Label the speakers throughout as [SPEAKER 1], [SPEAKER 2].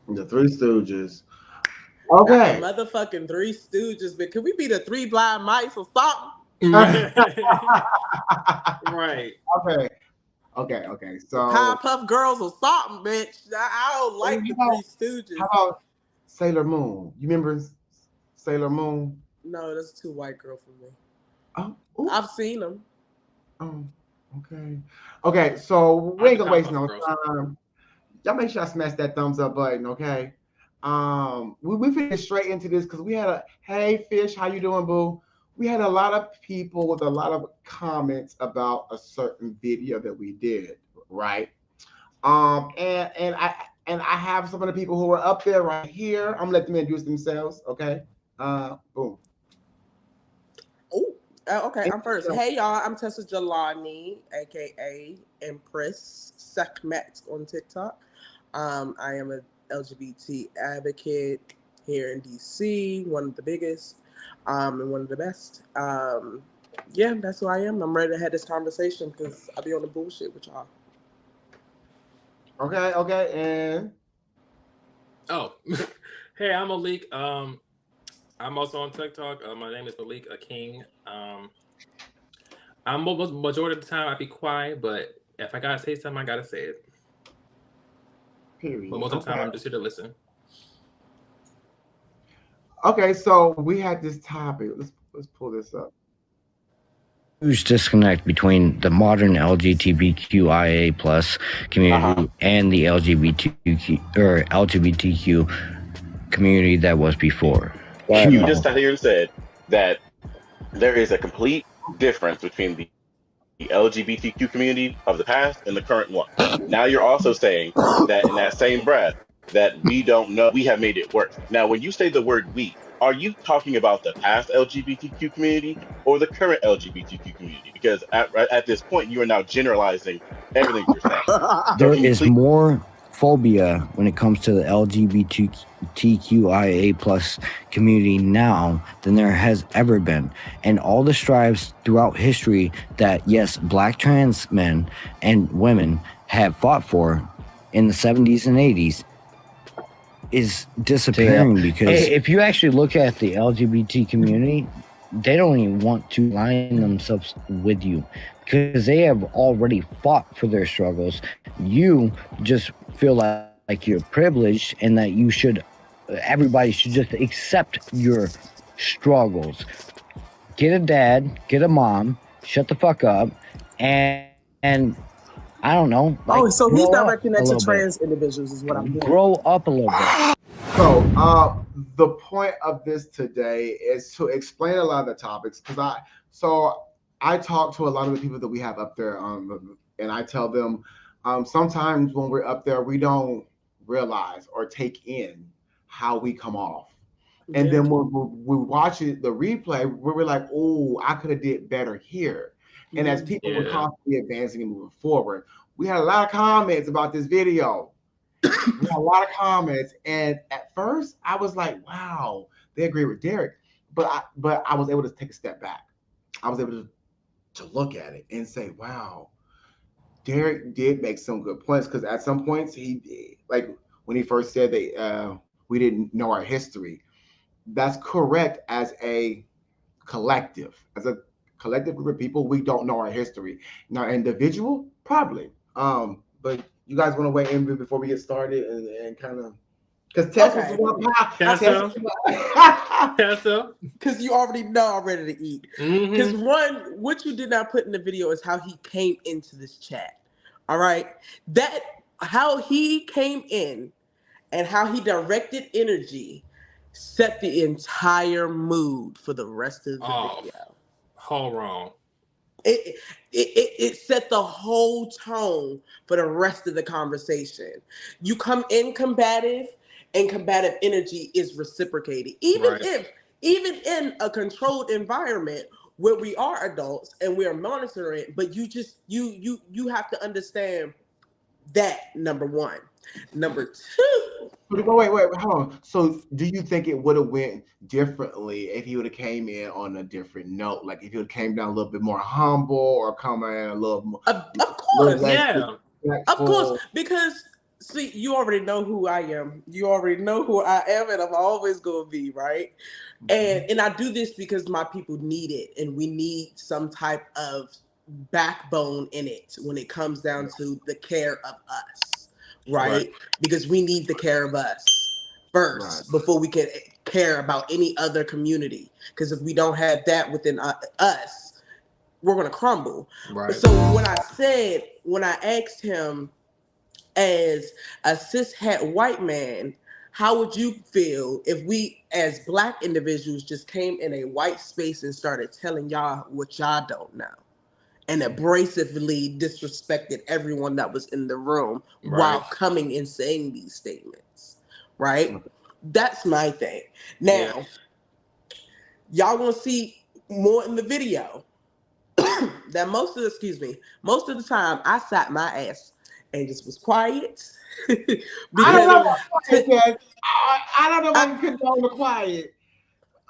[SPEAKER 1] The Three Stooges.
[SPEAKER 2] Not the
[SPEAKER 1] Okay.
[SPEAKER 2] motherfucking Three Stooges, but could we be the Three Blind Mice or something?
[SPEAKER 3] Right.
[SPEAKER 1] Okay. Okay.
[SPEAKER 2] The
[SPEAKER 1] So,
[SPEAKER 2] Powerpuff Girls or something, bitch. I don't
[SPEAKER 1] how
[SPEAKER 2] like the Three Stooges.
[SPEAKER 1] about Sailor Moon? You remember Sailor Moon?
[SPEAKER 2] No, that's too white girl for me.
[SPEAKER 1] Oh,
[SPEAKER 2] I've
[SPEAKER 1] oops.
[SPEAKER 2] seen them.
[SPEAKER 1] Oh, okay. Okay, so
[SPEAKER 3] I
[SPEAKER 1] we
[SPEAKER 3] like
[SPEAKER 1] ain't
[SPEAKER 3] the
[SPEAKER 1] gonna waste
[SPEAKER 3] Powerpuff
[SPEAKER 1] no
[SPEAKER 3] Girls.
[SPEAKER 1] time. Y'all make sure I smash that thumbs up button, okay? We finna straight into this because we had a hey fish, how you doing, boo? We had a lot of people with a lot of comments about a certain video that we did, right? And I have some of the people who are up there right here. I'm gonna let them introduce themselves, okay? Boom.
[SPEAKER 2] Oh, okay. I'm first.
[SPEAKER 1] So,
[SPEAKER 2] Hey, y'all. I'm Tessa Jalani, aka Empress Sekhmet on TikTok. I am a LGBT advocate here in DC, one of the biggest, and one of the best. Yeah, that's who I am. I'm ready to have this conversation because I be on the bullshit with y'all.
[SPEAKER 1] okay, and
[SPEAKER 3] Oh, hey, I'm Malik. I'm also on TikTok. My name is Malik a King. Majority of the time I be quiet, but if I gotta say something, I gotta say it. But
[SPEAKER 1] period.
[SPEAKER 3] most of the time,
[SPEAKER 1] Okay.
[SPEAKER 3] I'm just here to listen.
[SPEAKER 1] Okay, so we had this topic. Let's pull this up.
[SPEAKER 4] Huge disconnect between the modern LGBTQIA plus community and the LGBTQ community that was before.
[SPEAKER 5] You
[SPEAKER 4] Huge.
[SPEAKER 5] just sat here and said that there is a complete difference between the LGBTQ community of the past and the current one. Now you're also saying that in that same breath that we don't know, we have made it worse. Now, when you say the word we, are you talking about the past LGBTQ community or the current LGBTQ community? Because at this point, you are now generalizing everything you're saying. So
[SPEAKER 4] There
[SPEAKER 5] can you
[SPEAKER 4] is
[SPEAKER 5] please?
[SPEAKER 4] more phobia when it comes to the LGBTQIA plus community now than there has ever been. And all the strives throughout history that, yes, black trans men and women have fought for in the 70s and 80s is disappearing because if you actually look at the LGBT community, they don't even want to align themselves with you because they have already fought for their struggles. You just feel like you're privileged and that you should, everybody should just accept your struggles. Get a dad, get a mom, shut the fuck up, and I don't know, like
[SPEAKER 2] Oh,
[SPEAKER 4] grow
[SPEAKER 2] so
[SPEAKER 4] up
[SPEAKER 2] he's
[SPEAKER 4] a
[SPEAKER 2] directing
[SPEAKER 4] little
[SPEAKER 2] that to
[SPEAKER 4] bit.
[SPEAKER 2] trans individuals, is what I'm hearing.
[SPEAKER 4] Grow up a little bit.
[SPEAKER 1] So, the point of this today is to explain a lot of the topics because I talk to a lot of the people that we have up there, and I tell them sometimes when we're up there, we don't realize or take in how we come off. And
[SPEAKER 2] Yeah.
[SPEAKER 1] then when we watch it, the replay, we're like, oh, I could have did better here. And as people were
[SPEAKER 3] Yeah.
[SPEAKER 1] constantly advancing and moving forward, we had a lot of comments about this video. We had a lot of comments, and at first I was like, "Wow, they agree with Derek," but I was able to take a step back. I was able to look at it and say, "Wow, Derek did make some good points." Because at some points he did, like when he first said that we didn't know our history. That's correct as a collective, group of people. We don't know our history. Now, individual, probably. But you guys want to weigh in before we get started and kind of because Tess was the
[SPEAKER 2] Okay.
[SPEAKER 1] one. Tess,
[SPEAKER 3] Tessa, Tessa.
[SPEAKER 2] Because you already know I'm ready to eat. Because
[SPEAKER 3] Mm-hmm.
[SPEAKER 2] one, what you did not put in the video is how he came into this chat. All right. That, how he came in and how he directed energy set the entire mood for the rest of the
[SPEAKER 3] Off.
[SPEAKER 2] video.
[SPEAKER 3] Whole wrong.
[SPEAKER 2] It set the whole tone for the rest of the conversation. You come in combative, and combative energy is reciprocated.
[SPEAKER 3] Right.
[SPEAKER 2] Even in a controlled environment where we are adults and we are monitoring, but you have to understand that, number one. Number two,
[SPEAKER 1] wait, hold on. So, do you think it would have went differently if he would have came in on a different note? Like if he would have came down a little bit more humble, or come in a little more,
[SPEAKER 2] of
[SPEAKER 1] little
[SPEAKER 2] course,
[SPEAKER 1] less
[SPEAKER 3] Yeah.
[SPEAKER 2] of course,
[SPEAKER 1] respectful?
[SPEAKER 2] because See, you already know who I am. You already know who I am, and I'm always gonna be, right? And I do this because my people need it, and we need some type of backbone in it when it comes down to the care of us, right? Because we need the care of us first before we can care about any other community. Because if we don't have that within us, we're gonna crumble.
[SPEAKER 3] Right.
[SPEAKER 2] So when I asked him as a cishet white man, how would you feel if we as black individuals just came in a white space and started telling y'all what y'all don't know and abrasively disrespected everyone that was in the room while coming and saying these statements, right? That's my thing. Now, y'all gonna see more in the video that most of the time I sat my ass and just was quiet.
[SPEAKER 1] I
[SPEAKER 2] Because
[SPEAKER 1] don't know about quiet. I don't know if I can condone the quiet.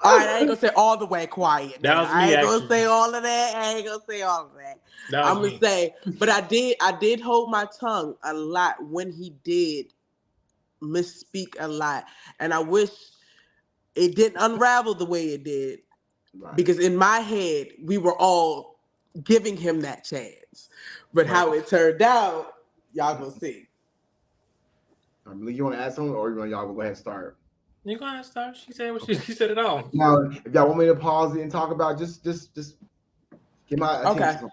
[SPEAKER 2] all right, I ain't gonna say all the way quiet.
[SPEAKER 3] That
[SPEAKER 2] Now.
[SPEAKER 3] was
[SPEAKER 2] I
[SPEAKER 3] me,
[SPEAKER 2] ain't gonna
[SPEAKER 3] actually.
[SPEAKER 2] say all of that. I ain't gonna say all of that.
[SPEAKER 3] That
[SPEAKER 2] I'm
[SPEAKER 3] was
[SPEAKER 2] gonna
[SPEAKER 3] me.
[SPEAKER 2] say, but I did hold my tongue a lot when he did misspeak a lot, and I wish it didn't unravel the way it did, because in my head we were all giving him that chance, but how it turned out, y'all gonna see.
[SPEAKER 1] You want to add something, or y'all go ahead and start?
[SPEAKER 3] You go ahead and start. She said what she said it all.
[SPEAKER 1] Now, if y'all want me to pause it and talk about, just get my
[SPEAKER 2] Okay.
[SPEAKER 1] attention.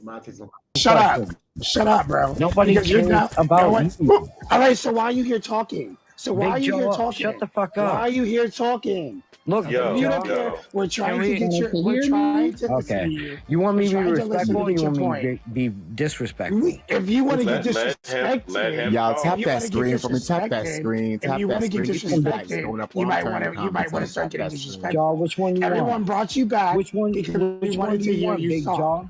[SPEAKER 1] My attention.
[SPEAKER 6] Shut up, bro.
[SPEAKER 4] Nobody
[SPEAKER 6] Because you're
[SPEAKER 4] cares
[SPEAKER 6] not.
[SPEAKER 4] about
[SPEAKER 6] what?
[SPEAKER 4] you.
[SPEAKER 6] Well, all right. So why are you here talking?
[SPEAKER 4] Big Jaw, shut the fuck
[SPEAKER 6] Why
[SPEAKER 4] up.
[SPEAKER 6] are you here talking?
[SPEAKER 4] Look, Big
[SPEAKER 6] Mute up
[SPEAKER 4] Jaw,
[SPEAKER 6] here. We're trying to
[SPEAKER 4] we-
[SPEAKER 6] get your. We're trying to listen to you.
[SPEAKER 4] You want
[SPEAKER 6] We're
[SPEAKER 4] me to be
[SPEAKER 6] trying to listen
[SPEAKER 4] respectful
[SPEAKER 6] to
[SPEAKER 4] or
[SPEAKER 6] get
[SPEAKER 4] you
[SPEAKER 6] your
[SPEAKER 4] want me
[SPEAKER 6] point.
[SPEAKER 4] to be disrespectful?
[SPEAKER 6] If you want to get
[SPEAKER 5] let him
[SPEAKER 6] disrespected,
[SPEAKER 7] Y'all
[SPEAKER 5] talk.
[SPEAKER 7] tap
[SPEAKER 6] if you
[SPEAKER 7] that
[SPEAKER 6] want to get
[SPEAKER 7] screen for me. Tap that
[SPEAKER 6] disrespected,
[SPEAKER 7] screen.
[SPEAKER 6] if
[SPEAKER 7] Tap
[SPEAKER 6] you want
[SPEAKER 7] that
[SPEAKER 6] to get
[SPEAKER 7] screen. Get these guys
[SPEAKER 6] disrespected,
[SPEAKER 7] going up
[SPEAKER 6] you
[SPEAKER 7] while I'm
[SPEAKER 6] might
[SPEAKER 7] turning
[SPEAKER 6] want to. You might want to
[SPEAKER 7] comments
[SPEAKER 6] start
[SPEAKER 7] on. Tap
[SPEAKER 6] getting
[SPEAKER 7] that screen.
[SPEAKER 6] disrespectful.
[SPEAKER 4] Jaw, which one you
[SPEAKER 6] Everyone
[SPEAKER 4] want?
[SPEAKER 6] brought you back
[SPEAKER 4] Which one
[SPEAKER 6] because we
[SPEAKER 4] do
[SPEAKER 6] wanted to
[SPEAKER 4] you
[SPEAKER 6] hear
[SPEAKER 4] want,
[SPEAKER 6] you
[SPEAKER 4] Big
[SPEAKER 6] talk.
[SPEAKER 4] Jaw?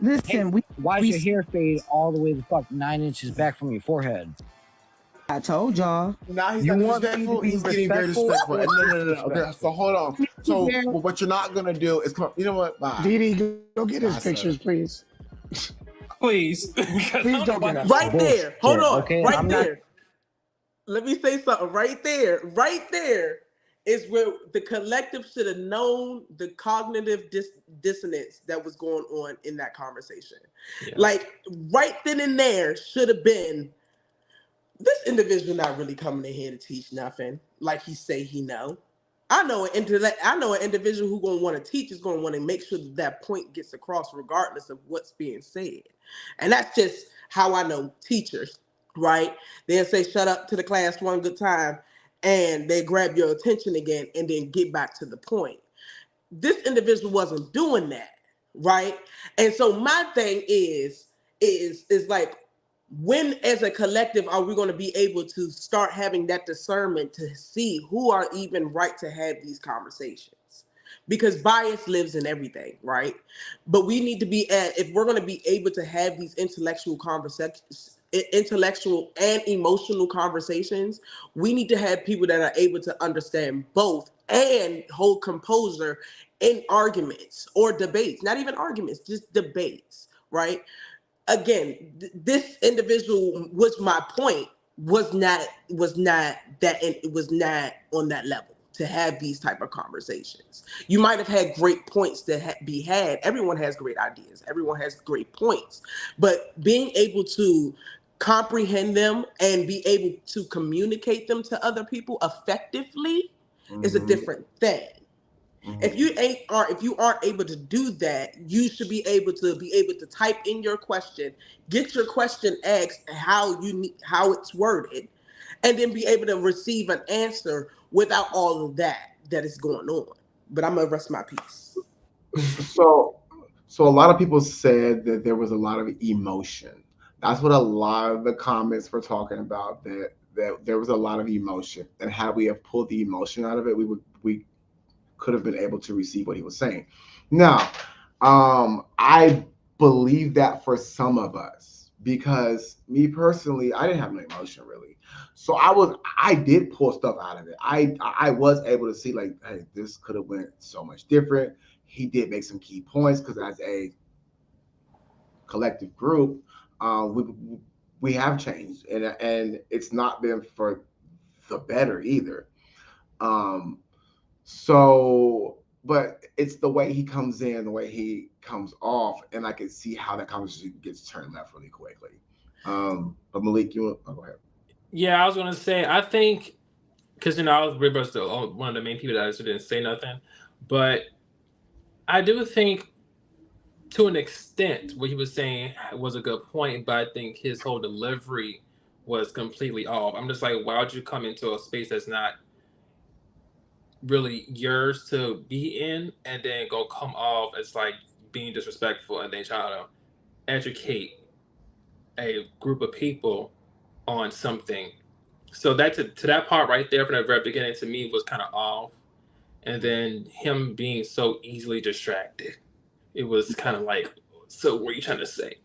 [SPEAKER 8] Listen,
[SPEAKER 4] Hey, why's your hair fade all the way the fuck 9 inches back from your forehead?
[SPEAKER 8] I told y'all.
[SPEAKER 7] Now he's
[SPEAKER 4] You
[SPEAKER 7] not
[SPEAKER 4] want me to
[SPEAKER 7] disrespectful.
[SPEAKER 4] be
[SPEAKER 7] He's getting very
[SPEAKER 4] respectful
[SPEAKER 7] disrespectful.
[SPEAKER 4] or
[SPEAKER 7] No. Okay,
[SPEAKER 4] disrespectful?
[SPEAKER 7] so hold on. So what you're not gonna do is come up. You know what? Bye.
[SPEAKER 6] Didi, go get his
[SPEAKER 7] Bye,
[SPEAKER 6] pictures,
[SPEAKER 7] sir.
[SPEAKER 6] please.
[SPEAKER 3] Please.
[SPEAKER 6] Please go get them.
[SPEAKER 2] Right there. Hold on.
[SPEAKER 4] Okay,
[SPEAKER 2] Right
[SPEAKER 4] I'm
[SPEAKER 2] there. Let me say something. Right there. Right there is where the collective should have known the cognitive dissonance that was going on in that conversation.
[SPEAKER 3] Yeah.
[SPEAKER 2] Like right then and there should have been, this individual not really coming in here to teach nothing like he say he know. I know an individual who gonna want to teach is gonna want to make sure that point gets across regardless of what's being said. And that's just how I know teachers, right? They'll say shut up to the class one good time and they grab your attention again and then get back to the point. This individual wasn't doing that, right? And so my thing is like, when as a collective are we going to be able to start having that discernment to see who are even right to have these conversations? Because bias lives in everything, right? But we need to be if we're going to be able to have these intellectual conversations, intellectual and emotional conversations, we need to have people that are able to understand both and hold composure in arguments or debates, not even arguments, just debates, right? Again, this individual, which my point was not that, and it was not on that level to have these type of conversations. You might have had great points to be had. Everyone has great ideas. Everyone has great points, but being able to comprehend them and be able to communicate them to other people effectively is a different thing. If you aren't able to do that, you should be able to type in your question, get your question asked how it's worded, and then be able to receive an answer without all of that is going on. But I'm gonna rest my piece.
[SPEAKER 1] So a lot of people said that there was a lot of emotion. That's what a lot of the comments were talking about. That there was a lot of emotion, and had we have pulled the emotion out of it, we could have been able to receive what he was saying. Now, I believe that for some of us, because me personally, I didn't have no emotion really. So I did pull stuff out of it. I was able to see like, hey, this could have went so much different. He did make some key points because as a collective group, we we have changed, and it's not been for the better either. Um, so, but it's the way he comes in, the way he comes off, and I can see how that conversation gets turned left really quickly. But Malik, you want? Oh, go ahead.
[SPEAKER 3] Yeah, I was gonna say, I think, because I was pretty much one of the main people that actually didn't say nothing, but I do think, to an extent, what he was saying was a good point, but I think his whole delivery was completely off. I'm just like, why would you come into a space that's not really yours to be in, and then go come off as like being disrespectful, and then try to educate a group of people on something. So that, to that part right there from the very beginning, to me was kind of off, and then him being so easily distracted, it was kind of like, so what are you trying to say?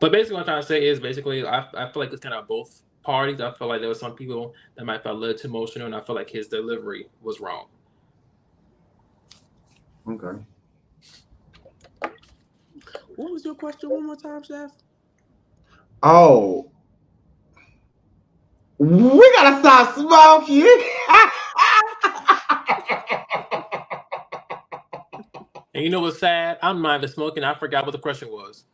[SPEAKER 3] But basically what I'm trying to say is, basically, I feel like it's kind of both parties. I feel like there were some people that might feel a little too emotional, and I feel like his delivery was wrong.
[SPEAKER 1] Okay.
[SPEAKER 2] What was your question one more time, Chef?
[SPEAKER 1] Oh, we gotta stop smoking.
[SPEAKER 3] And you know what's sad? I'm not even smoking. I forgot what the question was.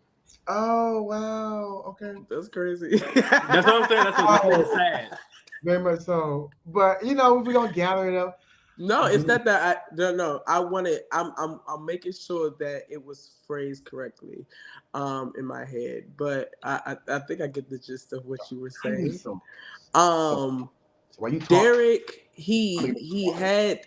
[SPEAKER 1] Oh wow. Okay.
[SPEAKER 2] That's crazy.
[SPEAKER 3] That's what I'm saying. That's sad.
[SPEAKER 1] Very much so. But you know, we're gonna gather it up.
[SPEAKER 2] No, it's not that I don't know. I wanted. I'm making sure that it was phrased correctly, in my head. But I think I get the gist of what you were saying.
[SPEAKER 1] So why you talk?
[SPEAKER 2] Derek, he had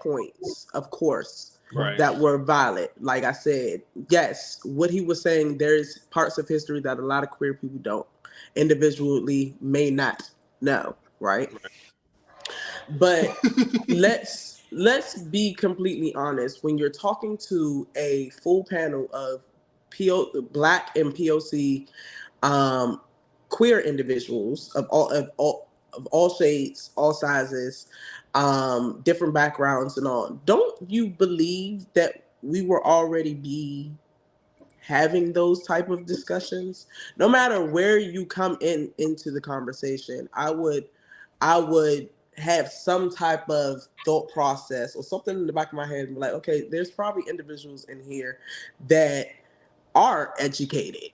[SPEAKER 2] points, of course,
[SPEAKER 3] Right.
[SPEAKER 2] that were valid. Like I said, yes, what he was saying, there's parts of history that a lot of queer people don't individually may not know, right? But let's be completely honest. When you're talking to a full panel of Black and POC queer individuals of all shades, all sizes, different backgrounds, and all, don't you believe that we were already be having those type of discussions? No matter where you come into the conversation, I would have some type of thought process or something in the back of my head and be like, okay, there's probably individuals in here that are educated.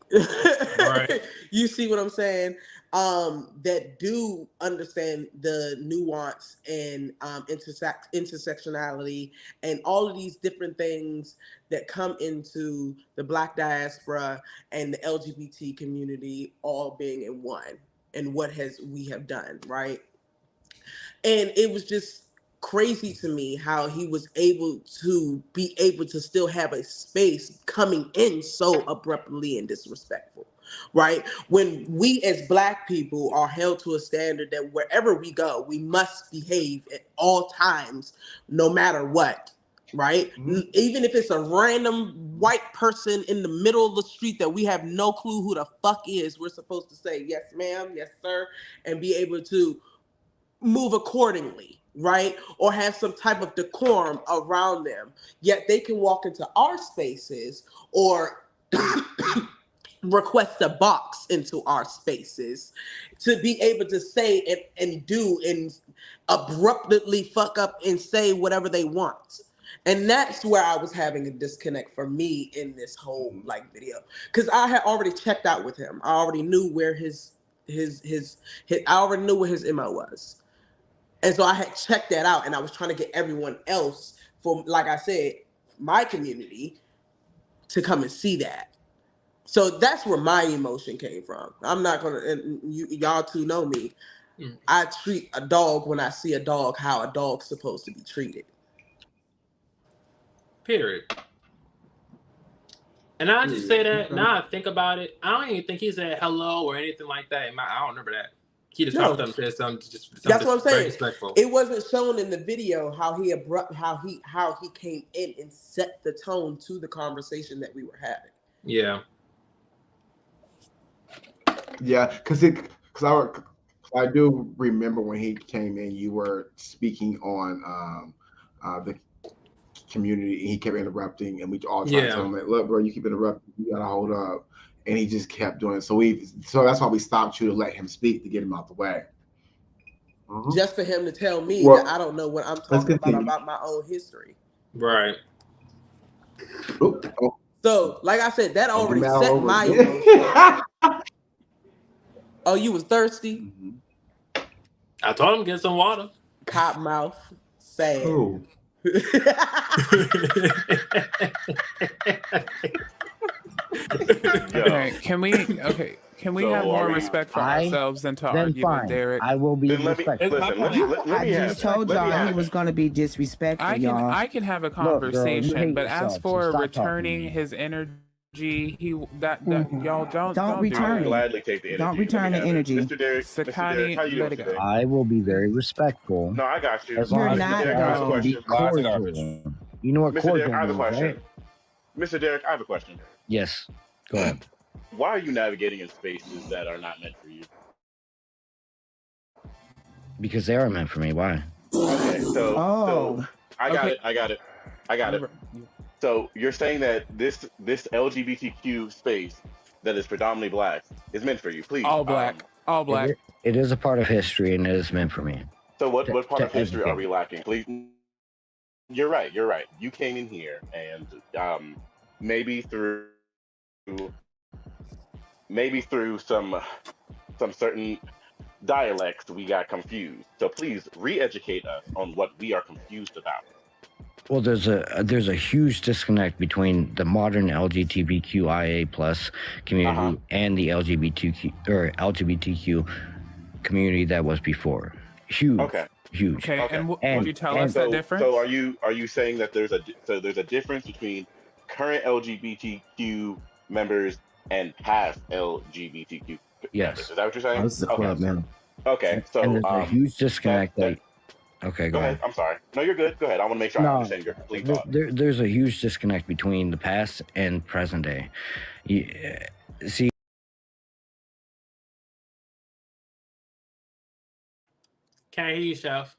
[SPEAKER 3] Right.
[SPEAKER 2] You see what I'm saying? That do understand the nuance and intersectionality and all of these different things that come into the Black diaspora and the LGBT community all being in one, and what we have done, right? And it was just crazy to me how he was able to still have a space coming in so abruptly and disrespectful, right? When we as Black people are held to a standard that wherever we go, we must behave at all times, no matter what. Right? Mm-hmm. Even if it's a random white person in the middle of the street that we have no clue who the fuck is, we're supposed to say, yes, ma'am, yes, sir, and be able to move accordingly, right? Or have some type of decorum around them. Yet they can walk into our spaces or request a box into our spaces to be able to say and do and abruptly fuck up and say whatever they want. And that's where I was having a disconnect for me in this whole like video, because I had already checked out with him. I already knew where his I already knew where his MO was. And so I had checked that out, and I was trying to get everyone else, from, like I said, my community, to come and see that. So that's where my emotion came from. I'm not gonna, and y'all two know me. I treat a dog when I see a dog how a dog's supposed to be treated.
[SPEAKER 3] Period. And I just say that now I think about it. I don't even think he said hello or anything like that. I don't remember that. He just popped up and said something.
[SPEAKER 2] That's what I'm saying. It wasn't shown in the video how he came in and set the tone to the conversation that we were having.
[SPEAKER 3] Yeah.
[SPEAKER 1] Yeah, because I do remember when he came in, you were speaking on the community. He kept interrupting, and we all tried to tell him, like, look, bro, you keep interrupting. You gotta hold up. and he just kept doing it. So that's why we stopped you to let him speak to get him out the way.
[SPEAKER 2] Just for him to tell me that I don't know what I'm talking about my own history.
[SPEAKER 3] Right.
[SPEAKER 2] So, like I said, that already set my emotion. Oh, you was thirsty?
[SPEAKER 3] I told him get some water.
[SPEAKER 2] Cop mouth. Sad.
[SPEAKER 1] Who?
[SPEAKER 9] Okay, can we have more respect for ourselves than to argue with Derek?
[SPEAKER 4] I will be respectful.
[SPEAKER 8] I just told y'all he was going to be disrespectful,
[SPEAKER 9] I can have a conversation, but as for returning his energy, y'all don't
[SPEAKER 8] return it.
[SPEAKER 5] Gladly take the energy.
[SPEAKER 8] Don't return the energy.
[SPEAKER 5] Mr. Derek,
[SPEAKER 9] Sakani,
[SPEAKER 5] how you doing today?
[SPEAKER 4] I will be very respectful.
[SPEAKER 5] No, I got you.
[SPEAKER 8] You're not
[SPEAKER 5] going
[SPEAKER 4] to be cordial. You know what
[SPEAKER 5] Mr.
[SPEAKER 4] cordial
[SPEAKER 5] Derek, I have a
[SPEAKER 4] means,
[SPEAKER 5] question.
[SPEAKER 4] right?
[SPEAKER 5] Mr. Derek, I have a question.
[SPEAKER 4] Yes, go ahead.
[SPEAKER 5] Why are you navigating in spaces that are not meant for you?
[SPEAKER 4] Because they are meant for me. Why?
[SPEAKER 5] Okay, so I got it. So you're saying that this LGBTQ space that is predominantly black is meant for you, please.
[SPEAKER 9] All black.
[SPEAKER 4] It is a part of history, and it is meant for me.
[SPEAKER 5] So what part of history are we lacking? Please. You're right. You came in here, and maybe through some certain dialects we got confused. So please re-educate us on what we are confused about.
[SPEAKER 4] Well, there's a huge disconnect between the modern LGBTQIA plus community and the LGBTQ community that was before. Huge.
[SPEAKER 5] Okay.
[SPEAKER 4] Huge.
[SPEAKER 9] Okay. And would you tell us the difference?
[SPEAKER 5] So are you saying that there's a difference between current LGBTQ members and past LGBTQ members? Is that what you're saying?
[SPEAKER 10] This is a club, man.
[SPEAKER 5] Okay. So
[SPEAKER 4] and there's a huge disconnect. Okay, go ahead.
[SPEAKER 5] I'm sorry. No, you're good. Go ahead. I want to make sure I understand your complete thought.
[SPEAKER 4] There's a huge disconnect between the past and present day. See.
[SPEAKER 3] Can't hear you, Chef.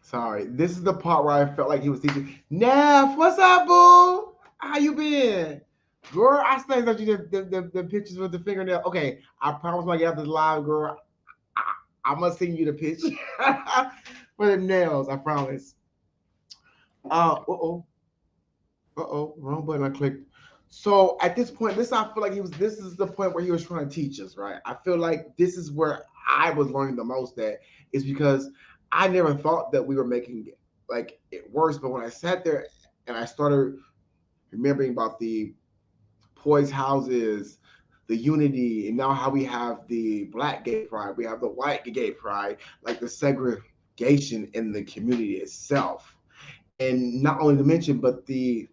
[SPEAKER 1] Sorry. This is the part where I felt like he was teaching. Neff, what's up, boo? How you been? Girl, I snapped at you the pictures with the fingernail. Okay, I promise when I get out this live, girl, I must send you the picture for the nails. I promise. Wrong button I clicked. So at this point, I feel like this is the point where he was trying to teach us, right? I feel like this is where I was learning the most is because I never thought that we were making it worse. But when I sat there and I started remembering about the poised houses, the unity, and now how we have the black gay pride, we have the white gay pride, like the segregation in the community itself. And not only to mention, but the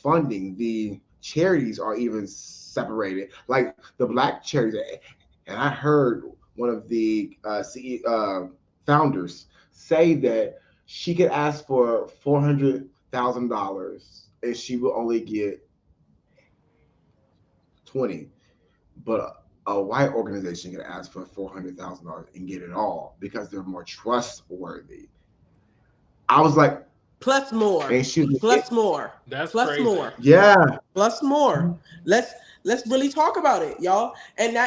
[SPEAKER 1] funding, the charities are even separated, like the black charities. And I heard one of the founders say that she could ask for $400,000 and she will only get 20, but a white organization can ask for $400,000 and get it all because they're more trustworthy. I was like,
[SPEAKER 2] plus more. Plus more.
[SPEAKER 3] That's
[SPEAKER 2] plus
[SPEAKER 3] crazy.
[SPEAKER 2] More.
[SPEAKER 1] Yeah.
[SPEAKER 2] Plus more. Let's really talk about it, y'all. And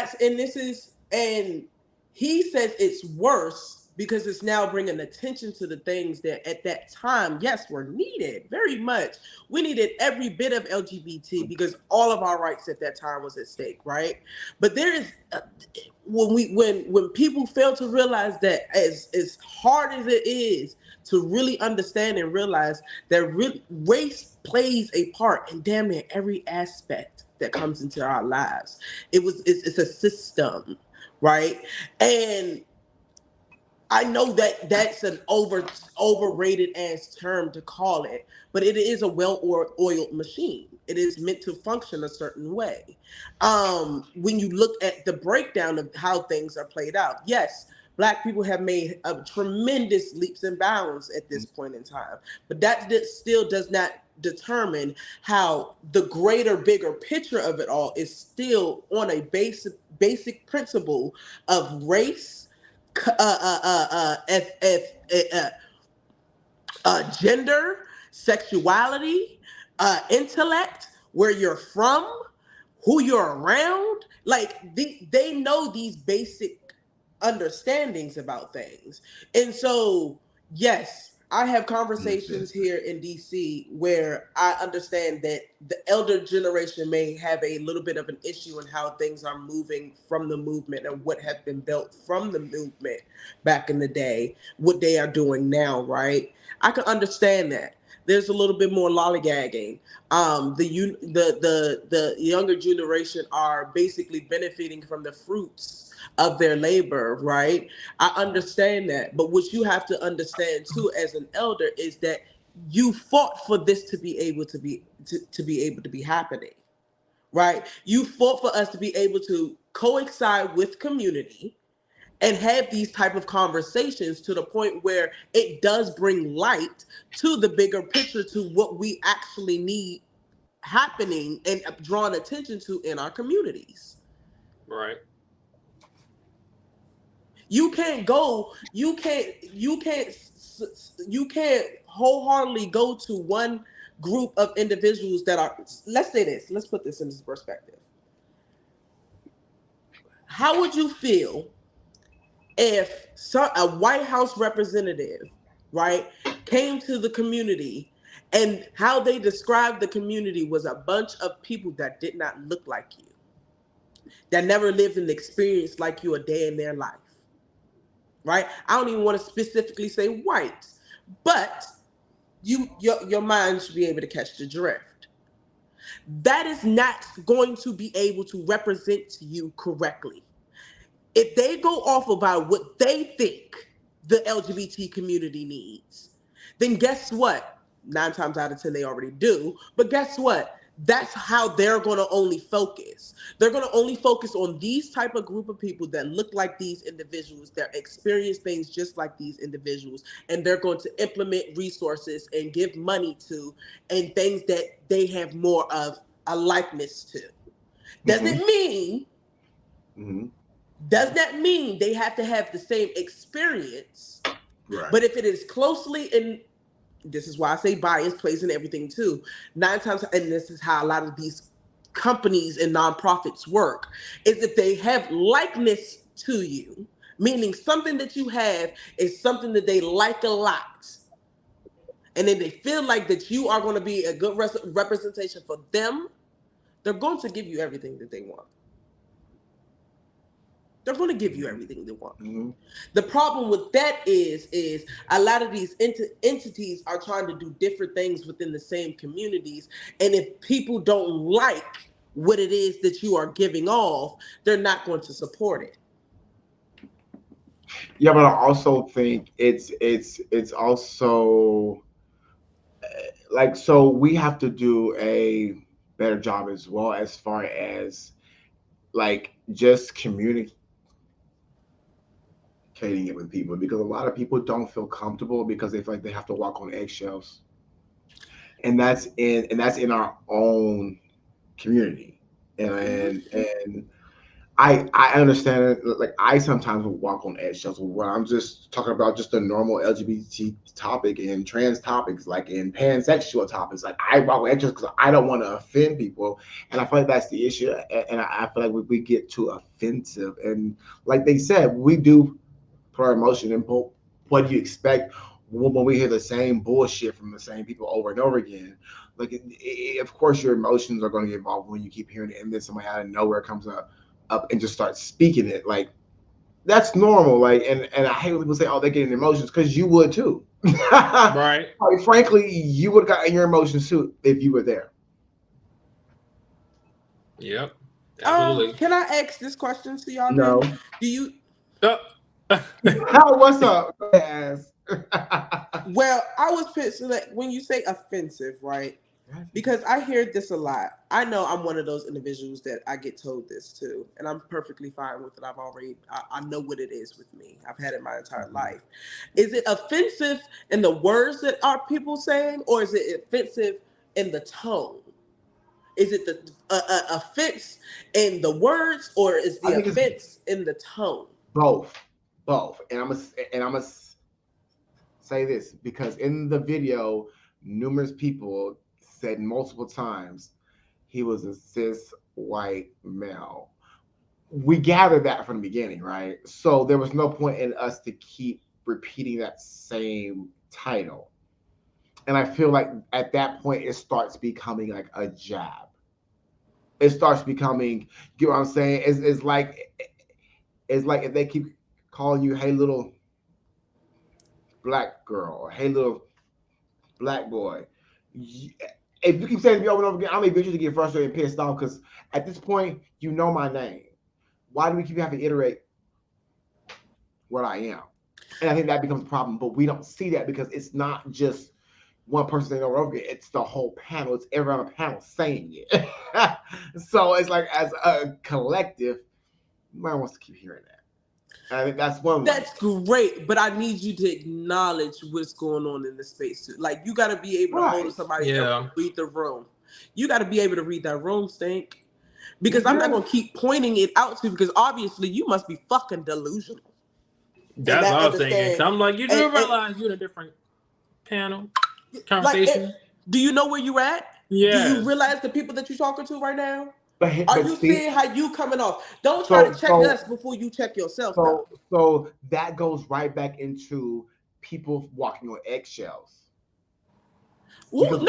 [SPEAKER 2] he says it's worse because it's now bringing attention to the things that at that time, yes, were needed very much. We needed every bit of LGBT because all of our rights at that time was at stake, right? But there is when people fail to realize that as hard as it is to really understand and realize that race plays a part in damn near every aspect that comes into our lives. It's a system, right? And I know that that's an overrated ass term to call it, but it is a well-oiled machine. It is meant to function a certain way. When you look at the breakdown of how things are played out, yes, Black people have made tremendous leaps and bounds at this point in time, but that still does not determine how the greater, bigger picture of it all is still on a basic principle of race, gender, sexuality, intellect, where you're from, who you're around, like they know these basic understandings about things. And so, yes, I have conversations here in DC where I understand that the elder generation may have a little bit of an issue in how things are moving from the movement and what have been built from the movement back in the day, what they are doing now, right? I can understand that. There's a little bit more lollygagging. The younger generation are basically benefiting from the fruits of their labor, right? I understand that. But what you have to understand too as an elder is that you fought for this to be able to be happening, right? You fought for us to be able to coincide with community and have these type of conversations to the point where it does bring light to the bigger picture, to what we actually need happening and drawn attention to in our communities.
[SPEAKER 3] Right.
[SPEAKER 2] You can't wholeheartedly go to one group of individuals that are, let's say this, let's put this in this perspective. How would you feel if a White House representative, right, came to the community and how they described the community was a bunch of people that did not look like you, that never lived an experience like you a day in their life, right? I don't even want to specifically say white, but your mind should be able to catch the drift. That is not going to be able to represent you correctly. If they go off about what they think the LGBT community needs, then guess what? 9 times out of 10, they already do. But guess what? That's how they're going to only focus. They're going to only focus on these type of group of people that look like these individuals, that experience things just like these individuals, and they're going to implement resources and give money to, and things that they have more of a likeness to. Doesn't mean does that mean they have to have the same experience? Right. But if it is closely in, this is why I say bias plays in everything too. 9 times, and this is how a lot of these companies and nonprofits work, is if they have likeness to you, meaning something that you have is something that they like a lot, and then they feel like that you are going to be a good representation for them, they're going to give you everything that they want. They're going to give you everything they want. Mm-hmm. The problem with that is a lot of these entities are trying to do different things within the same communities. And if people don't like what it is that you are giving off, they're not going to support it.
[SPEAKER 1] Yeah, but I also think it's also like, so we have to do a better job as well, as far as like just communicating it with people, because a lot of people don't feel comfortable because they feel like they have to walk on eggshells, and that's in our own community, and I understand it. Like, I sometimes will walk on eggshells when I'm just talking about just a normal LGBT topic and trans topics, like in pansexual topics. Like, I walk on eggshells because I don't want to offend people, and I feel like that's the issue. And I feel like we get too offensive, and like they said, we do put our emotion in. What do you expect when we hear the same bullshit from the same people over and over again? Like, of course, your emotions are going to get involved when you keep hearing it, and then somebody out of nowhere comes up and just start speaking it. Like, that's normal. Like, and I hate when people say, "Oh, they're getting emotions," because you would too.
[SPEAKER 3] Right.
[SPEAKER 1] Like, frankly, you would have gotten your emotions too if you were there.
[SPEAKER 3] Yep. Absolutely.
[SPEAKER 2] Can I ask this question to y'all?
[SPEAKER 1] No.
[SPEAKER 2] Then? Do you?
[SPEAKER 1] What's up?
[SPEAKER 2] Well, I was pissed when you say offensive, right? Because I hear this a lot. I know I'm one of those individuals that I get told this too, and I'm perfectly fine with it. I know what it is with me. I've had it my entire life. Is it offensive in the words that are people saying, or is it offensive in the tone? Is it the offense in the words, or is the offense in the tone?
[SPEAKER 1] Both. And I'm gonna say this, because in the video, numerous people said multiple times he was a cis white male. We gathered that from the beginning, right? So there was no point in us to keep repeating that same title. And I feel like at that point it starts becoming like a jab. It starts becoming, you know what I'm saying? It's like if they keep calling you, hey little black girl, or hey little black boy. If you keep saying to me over and over again, I'm eventually get frustrated and pissed off because at this point, you know my name. Why do we keep having to iterate what I am? And I think that becomes a problem, but we don't see that because it's not just one person saying over and over again. It's the whole panel. It's everyone on the panel saying it. So it's like as a collective, nobody wants to keep hearing that. And I think that's one way.
[SPEAKER 2] That's great, but I need you to acknowledge what's going on in the space too. Like you got to be able to hold somebody and read the room. You got to be able to read that room, Stink. Because I'm not going to keep pointing it out to you because obviously you must be fucking delusional.
[SPEAKER 3] That's what I was thinking. I'm like, you do realize you're in a different panel conversation.
[SPEAKER 2] Do you know where you're at?
[SPEAKER 3] Yeah.
[SPEAKER 2] Do you realize the people that you're talking to right now?
[SPEAKER 1] But
[SPEAKER 2] are you seeing how you coming off? Don't try to check us before you check yourself.
[SPEAKER 1] So that goes right back into people walking on eggshells.
[SPEAKER 2] Because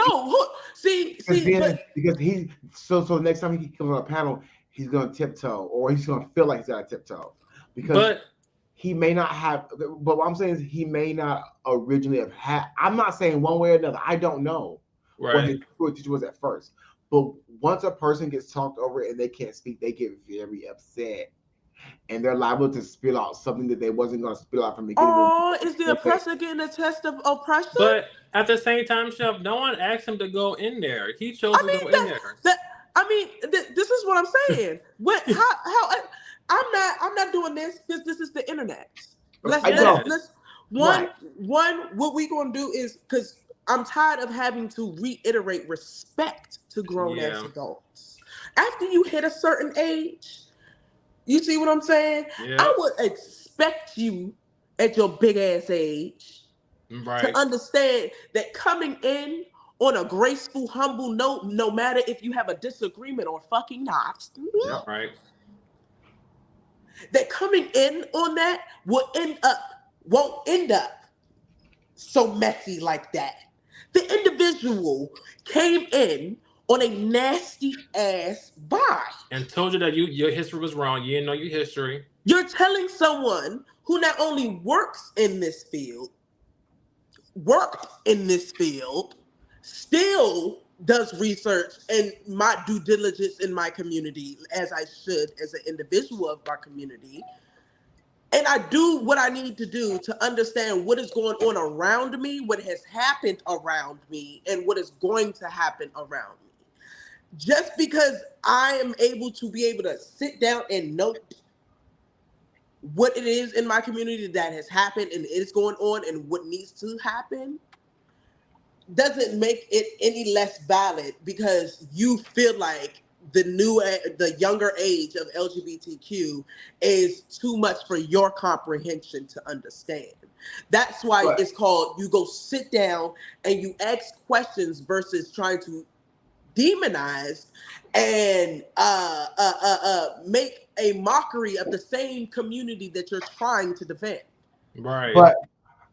[SPEAKER 1] he so next time he comes on a panel, he's gonna tiptoe or he's gonna feel like he's got to tiptoe because he may not have. But what I'm saying is he may not originally have had. I'm not saying one way or another. I don't know what his teacher was at first. But once a person gets talked over and they can't speak, they get very upset. And they're liable to spill out something that they wasn't going to spill out from the beginning.
[SPEAKER 2] Oh, is the oppressor getting a test of oppression?
[SPEAKER 3] But at the same time, Chef, no one asked him to go in there. He chose to go in there.
[SPEAKER 2] This is what I'm saying. How I'm not doing this because this is the internet. What we gonna do is because I'm tired of having to reiterate respect to grown-ass adults. After you hit a certain age, you see what I'm saying? Yeah. I would expect you at your big-ass age to understand that coming in on a graceful, humble note, no matter if you have a disagreement or fucking not, that coming in on that won't end up so messy like that. The individual came in on a nasty ass vibe
[SPEAKER 3] and told you that your history was wrong. You didn't know your history.
[SPEAKER 2] You're telling someone who not only worked in this field, still does research and my due diligence in my community as I should as an individual of our community. And I do what I need to do to understand what is going on around me, what has happened around me, and what is going to happen around me. Just because I am able to sit down and note what it is in my community that has happened and is going on and what needs to happen doesn't make it any less valid because you feel like the younger age of LGBTQ is too much for your comprehension to understand. That's why it's called you go sit down and you ask questions versus trying to demonize and make a mockery of the same community that you're trying to defend.
[SPEAKER 3] Right.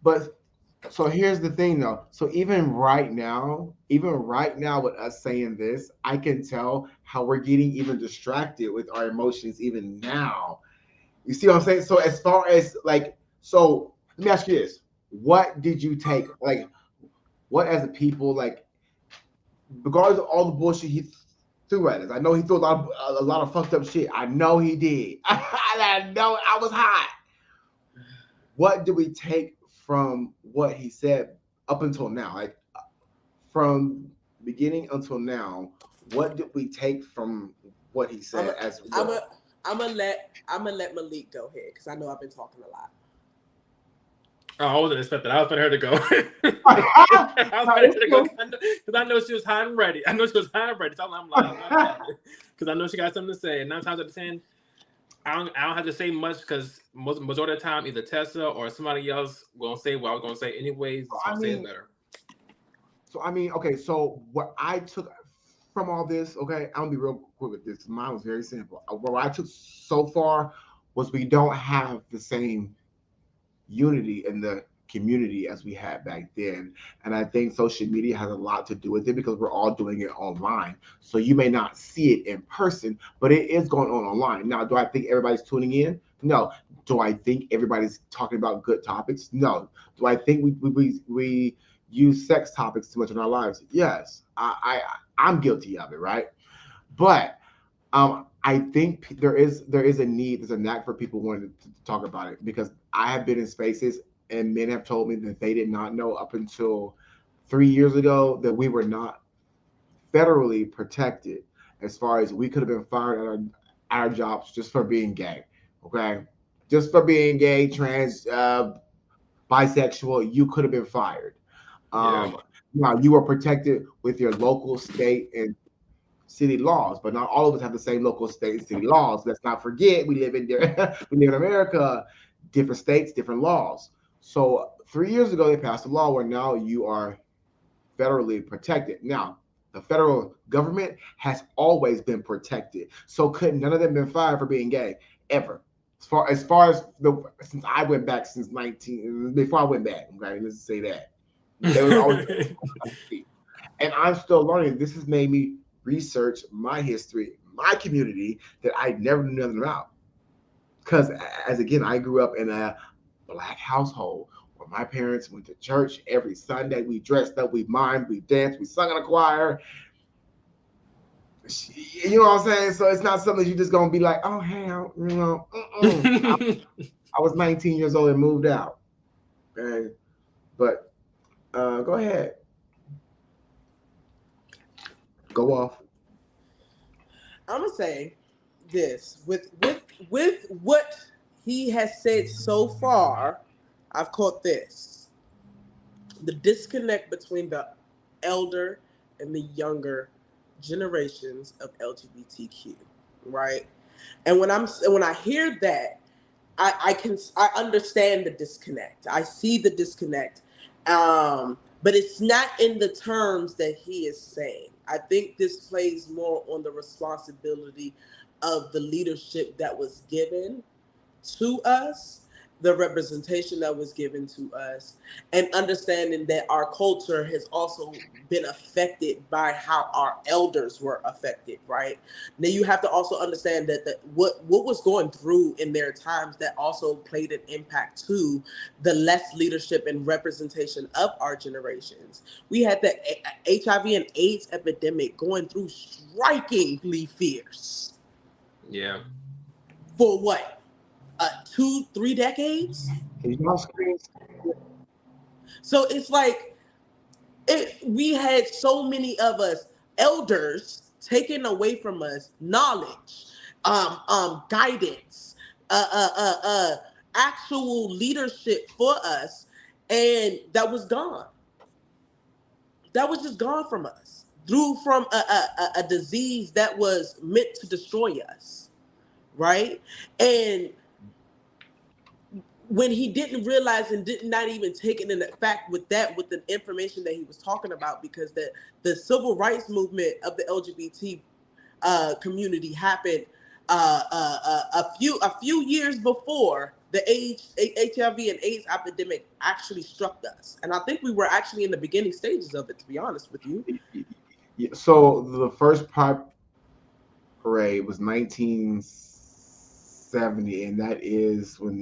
[SPEAKER 1] But so here's the thing though. So even right now with us saying this, I can tell how we're getting even distracted with our emotions even now. You see what I'm saying? So as far as so let me ask you this. What did you take? What as a people, regardless of all the bullshit he threw at us. I know he threw a lot of fucked up shit. I know he did. I know I was hot. What do we take from what he said up until now? From beginning until now, what did we take from what he said
[SPEAKER 2] I'm gonna let Malik go ahead because I know I've been talking a lot.
[SPEAKER 3] Oh, I wasn't expecting. I was for her to go. I was ready to go because I know she was hot and ready. So I'm like, because I know she got something to say. And 9 times out of 10, I don't have to say much because majority of the time, either Tessa or somebody else gonna say what I was gonna say anyways. So I'll say it better.
[SPEAKER 1] So okay. So what I took from all this, okay, I'm gonna be real quick with this. Mine was very simple. What I took so far was we don't have the same unity in the community as we had back then. And I think social media has a lot to do with it because we're all doing it online. So you may not see it in person, but it is going on online. Now, do I think everybody's tuning in? No. Do I think everybody's talking about good topics? No. Do I think we use sex topics too much in our lives? Yes. I'm guilty of it, right? But I think there is a need, there's a knack for people wanting to talk about it because I have been in spaces and men have told me that they did not know up until 3 years ago that we were not federally protected as far as we could have been fired at our jobs just for being gay. Okay, just for being gay, trans, bisexual, you could have been fired. Now you were protected with your local, state, and city laws, but not all of us have the same local, state, and city laws. Let's not forget we live in we live in America, different states, different laws. So 3 years ago, they passed a law where now you are federally protected. Now, the federal government has always been protected. So could none of them been fired for being gay ever? As far as since I went back since 19 before I went back. Okay, let's say that. They was always and I'm still learning. This has made me research my history, my community that I never knew nothing about. Because as again, I grew up in a Black household where my parents went to church every Sunday. We dressed up, we mimed, we danced, we sung in a choir. You know what I'm saying? So it's not something you just gonna be like, oh hey, I was 19 years old and moved out. Okay, but go ahead, go off.
[SPEAKER 2] I'm gonna say this with what he has said so far. I've caught this: the disconnect between the elder and the younger generations of LGBTQ, right? And when I hear that, I understand the disconnect. I see the disconnect, but it's not in the terms that he is saying. I think this plays more on the responsibility of the leadership that was given to us, the representation that was given to us, and understanding that our culture has also been affected by how our elders were affected, right? Now you have to also understand that what was going through in their times that also played an impact to the less leadership and representation of our generations. We had the HIV and AIDS epidemic going through strikingly fierce.
[SPEAKER 3] Yeah.
[SPEAKER 2] For what? 2-3 decades. So it's like we had so many of us elders taking away from us knowledge, guidance, actual leadership for us, and that was gone. That was just gone from us from a disease that was meant to destroy us, right? And when he didn't realize and did not even take it in the fact with the information that he was talking about, because the civil rights movement of the LGBT community happened a few years before the HIV and AIDS epidemic actually struck us, and I think we were actually in the beginning stages of it, to be honest with you.
[SPEAKER 1] So the first Pride Parade was 1970, and that is when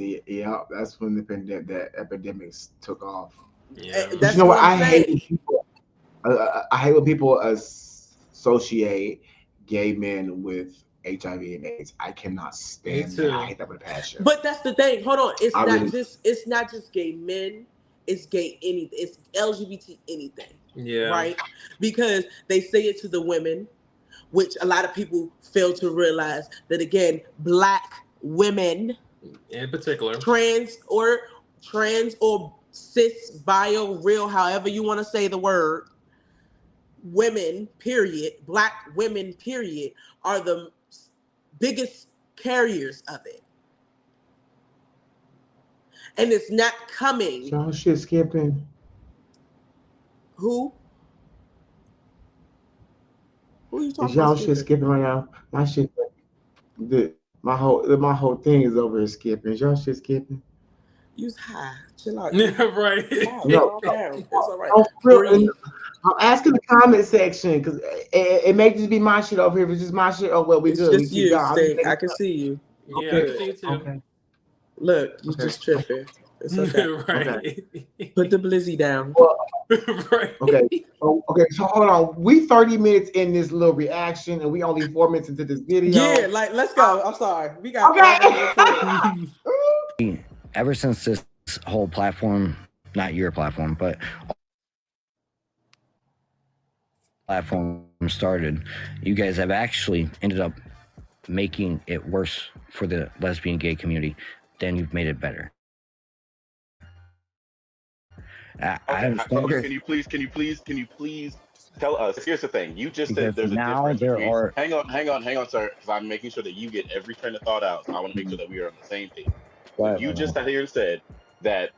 [SPEAKER 1] that's when the epidemics took off.
[SPEAKER 3] Yeah,
[SPEAKER 2] that's
[SPEAKER 1] you know what
[SPEAKER 2] I'm
[SPEAKER 1] I hate.
[SPEAKER 2] saying.
[SPEAKER 1] I hate when people associate gay men with HIV and AIDS. I cannot stand that. I hate that with a passion.
[SPEAKER 2] But that's the thing. Hold on. It's not just gay men. It's gay anything. It's LGBT anything.
[SPEAKER 3] Yeah.
[SPEAKER 2] Right? Because they say it to the women, which a lot of people fail to realize that, again, Black women,
[SPEAKER 3] in particular,
[SPEAKER 2] trans or cis, bio, real, however you want to say the word, women, period, Black women, period, are the biggest carriers of it. And it's not coming.
[SPEAKER 1] So shit skipping.
[SPEAKER 2] Who? Who are you talking
[SPEAKER 1] Is y'all
[SPEAKER 2] about
[SPEAKER 1] shit
[SPEAKER 2] skipping?
[SPEAKER 1] skipping right now? My shit, my whole thing is over here skipping. Is y'all shit skipping?
[SPEAKER 2] You's high. Chill out.
[SPEAKER 3] Right.
[SPEAKER 2] Calm
[SPEAKER 1] No,
[SPEAKER 2] down. It's all right.
[SPEAKER 1] no, for real.
[SPEAKER 2] Breathe.
[SPEAKER 1] I'm asking the comment section because it may just be my shit over here. If it's just my shit, oh well, we
[SPEAKER 2] It's
[SPEAKER 1] good. We
[SPEAKER 2] just
[SPEAKER 1] keep
[SPEAKER 2] you,
[SPEAKER 1] going. I'm just
[SPEAKER 2] Stink.
[SPEAKER 1] making
[SPEAKER 2] I can see you. You
[SPEAKER 3] Yeah, I can
[SPEAKER 2] good.
[SPEAKER 3] see you too.
[SPEAKER 1] okay.
[SPEAKER 2] Look, you
[SPEAKER 1] Okay.
[SPEAKER 2] just tripping. It's okay.
[SPEAKER 3] Right.
[SPEAKER 2] Put the blizzy down.
[SPEAKER 1] Well,
[SPEAKER 3] Right.
[SPEAKER 1] okay. Okay. So hold on. We 30 minutes in this little reaction, and we only 4 minutes into this video.
[SPEAKER 2] Yeah, like let's go. I'm sorry. We got
[SPEAKER 1] okay.
[SPEAKER 4] Ever since this whole platform, not your platform, but platform started, you guys have actually ended up making it worse for the lesbian gay community than you've made it better. I understand.
[SPEAKER 5] Okay. Can you please tell us? Here's the thing. You just said there's a difference between. Hang on, sir, because I'm making sure that you get every train of thought out. So I want to make sure that we are on the same page. So you just sat here and said that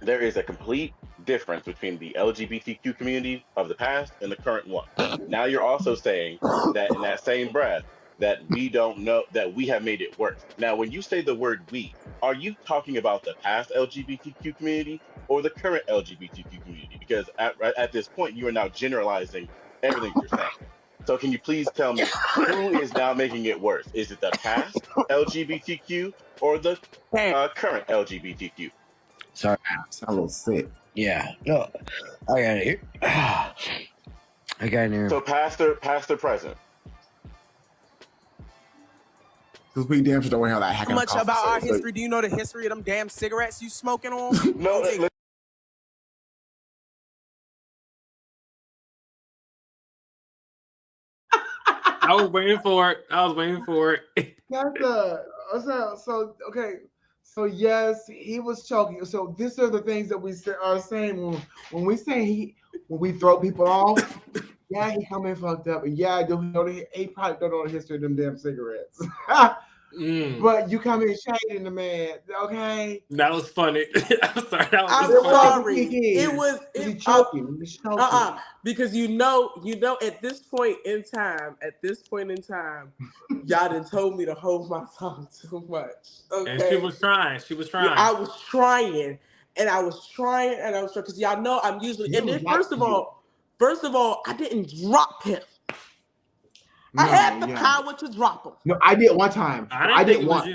[SPEAKER 5] there is a complete difference between the LGBTQ community of the past and the current one. Now you're also saying that in that same breath that we don't know that we have made it worse. Now, when you say the word we, are you talking about the past LGBTQ community or the current LGBTQ community? Because at this point, you are now generalizing everything you're saying. So can you please tell me who is now making it worse? Is it the past LGBTQ or the current LGBTQ?
[SPEAKER 4] Sorry.
[SPEAKER 7] Sound a little sick.
[SPEAKER 4] Yeah. No. I got it here. I got it here.
[SPEAKER 5] So past or present?
[SPEAKER 7] Because we damn sure don't have that hacking.
[SPEAKER 10] How much about our history do you know? The history of them damn cigarettes you smoking on?
[SPEAKER 5] No.
[SPEAKER 3] I was waiting for it.
[SPEAKER 1] So okay. So yes, he was choking. So these are the things that we are saying when we say when we throw people off. Yeah, he come in fucked up, and yeah, he probably don't know the history of them damn cigarettes. But you come in shading the man, okay?
[SPEAKER 3] That was funny. I'm sorry.
[SPEAKER 2] I'm sorry. It was
[SPEAKER 1] choking.
[SPEAKER 2] Because you know, at this point in time, y'all done told me to hold my tongue too much. Okay.
[SPEAKER 3] And she was trying.
[SPEAKER 2] Yeah, I was trying, because y'all know I'm usually. And then first of all, I didn't drop him. I had the power to drop him.
[SPEAKER 1] No, I did one time. I did once.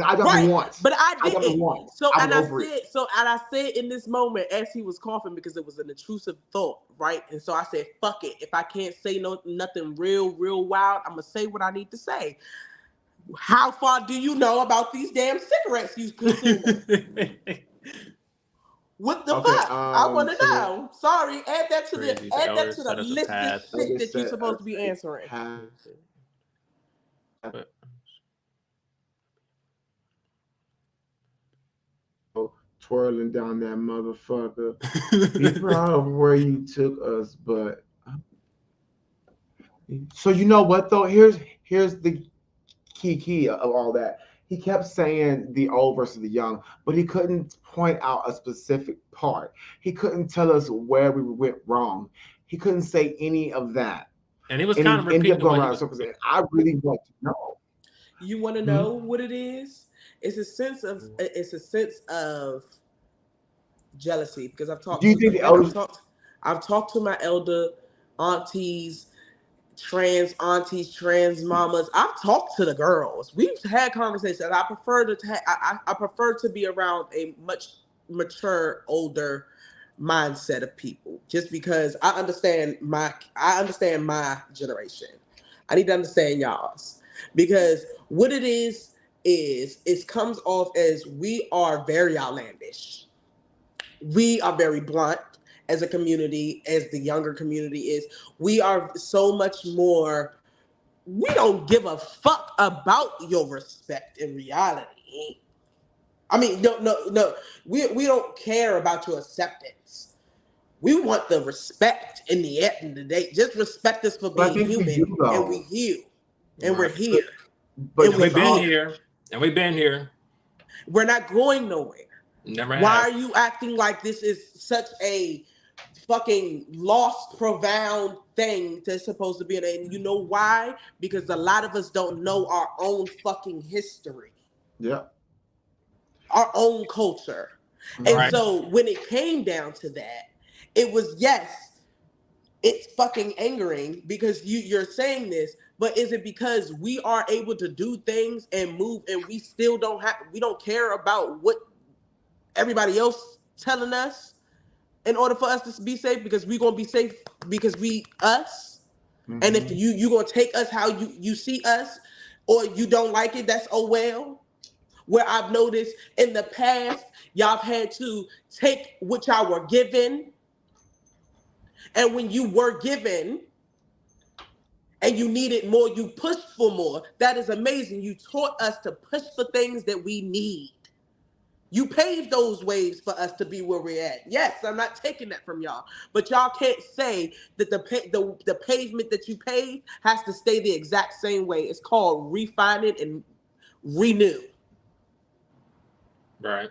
[SPEAKER 1] I got him once.
[SPEAKER 2] But I didn't.
[SPEAKER 1] I got him once.
[SPEAKER 2] I said in this moment as he was coughing because it was an intrusive thought, right? And so I said, "Fuck it. If I can't say nothing real wild, I'm gonna say what I need to say." How far do you know about these damn cigarettes you consume? What the fuck? I want to know. Sorry, add that to the list of shit that you're supposed to be answering.
[SPEAKER 1] Twirling down that motherfucker. Be proud of where you took us, but so you know what though? Here's the key of all that. He kept saying the old versus the young, but he couldn't point out a specific part. He couldn't tell us where we went wrong. He couldn't say any of that.
[SPEAKER 3] And he was kind of repeating
[SPEAKER 1] going around. I really want to know.
[SPEAKER 2] You want to know what it is? It's a sense of jealousy because I've talked. I've talked to my elder aunties, trans aunties, trans mamas. I've talked to the girls. We've had conversations. I prefer to be around a much mature, older mindset of people, just because I understand my generation. I need to understand y'all's, because what it is it comes off as we are very outlandish. We are very blunt. As a community, as the younger community is, we are so much more. We don't give a fuck about your respect in reality. I mean, no. We don't care about your acceptance. We want the respect in the end of the day. Just respect us for being human, and we heal, and we're here.
[SPEAKER 3] But we've been here, and we've been here.
[SPEAKER 2] We're not going nowhere.
[SPEAKER 3] Never have.
[SPEAKER 2] Why are you acting like this is such a fucking lost, profound thing that's supposed to be in it. And you know why? Because a lot of us don't know our own fucking history.
[SPEAKER 1] Yeah.
[SPEAKER 2] Our own culture.
[SPEAKER 3] Right.
[SPEAKER 2] And so when it came down to that, it was, yes, it's fucking angering because you're saying this, but is it because we are able to do things and move and we still we don't care about what everybody else telling us in order for us to be safe, because we're gonna be safe because we us. Mm-hmm. And if you gonna take us how you see us, or you don't like it, that's oh well. Where I've noticed in the past, y'all had to take what y'all were given, and when you were given and you needed more, you pushed for more. That is amazing. You taught us to push for things that we need. You paved those ways for us to be where we're at. Yes, I'm not taking that from y'all. But y'all can't say that the pavement that you paved has to stay the exact same way. It's called refine it and renew.
[SPEAKER 3] Right.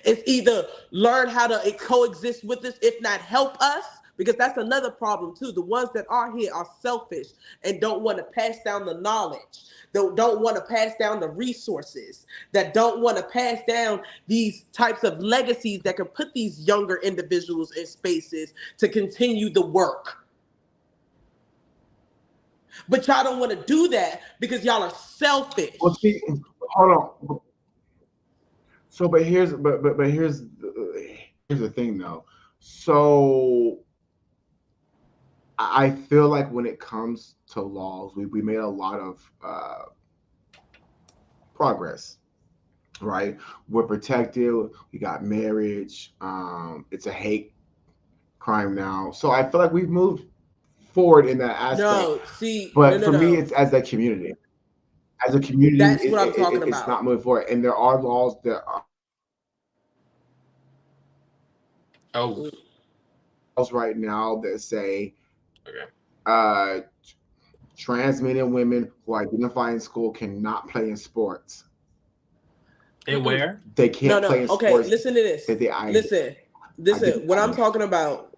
[SPEAKER 2] It's either learn how to coexist with us, if not help us, because that's another problem too. The ones that are here are selfish and don't want to pass down the knowledge. Don't want to pass down the resources, that don't want to pass down these types of legacies that can put these younger individuals in spaces to continue the work. But y'all don't want to do that because y'all are selfish.
[SPEAKER 1] Well, see, hold on. So, but here's the thing though. So I feel like when it comes to laws, we made a lot of progress, right? We're protected. We got marriage. It's a hate crime now. So I feel like we've moved forward in that aspect.
[SPEAKER 2] No, see,
[SPEAKER 1] but for me, it's as a community. As a community,
[SPEAKER 2] that's what I'm talking about.
[SPEAKER 1] It's not moving forward, and there are laws that are right now that say trans men and women who identify in school cannot play in sports.
[SPEAKER 3] And where?
[SPEAKER 1] They can't play in sports.
[SPEAKER 2] Okay, listen to this. Listen. What I'm talking about,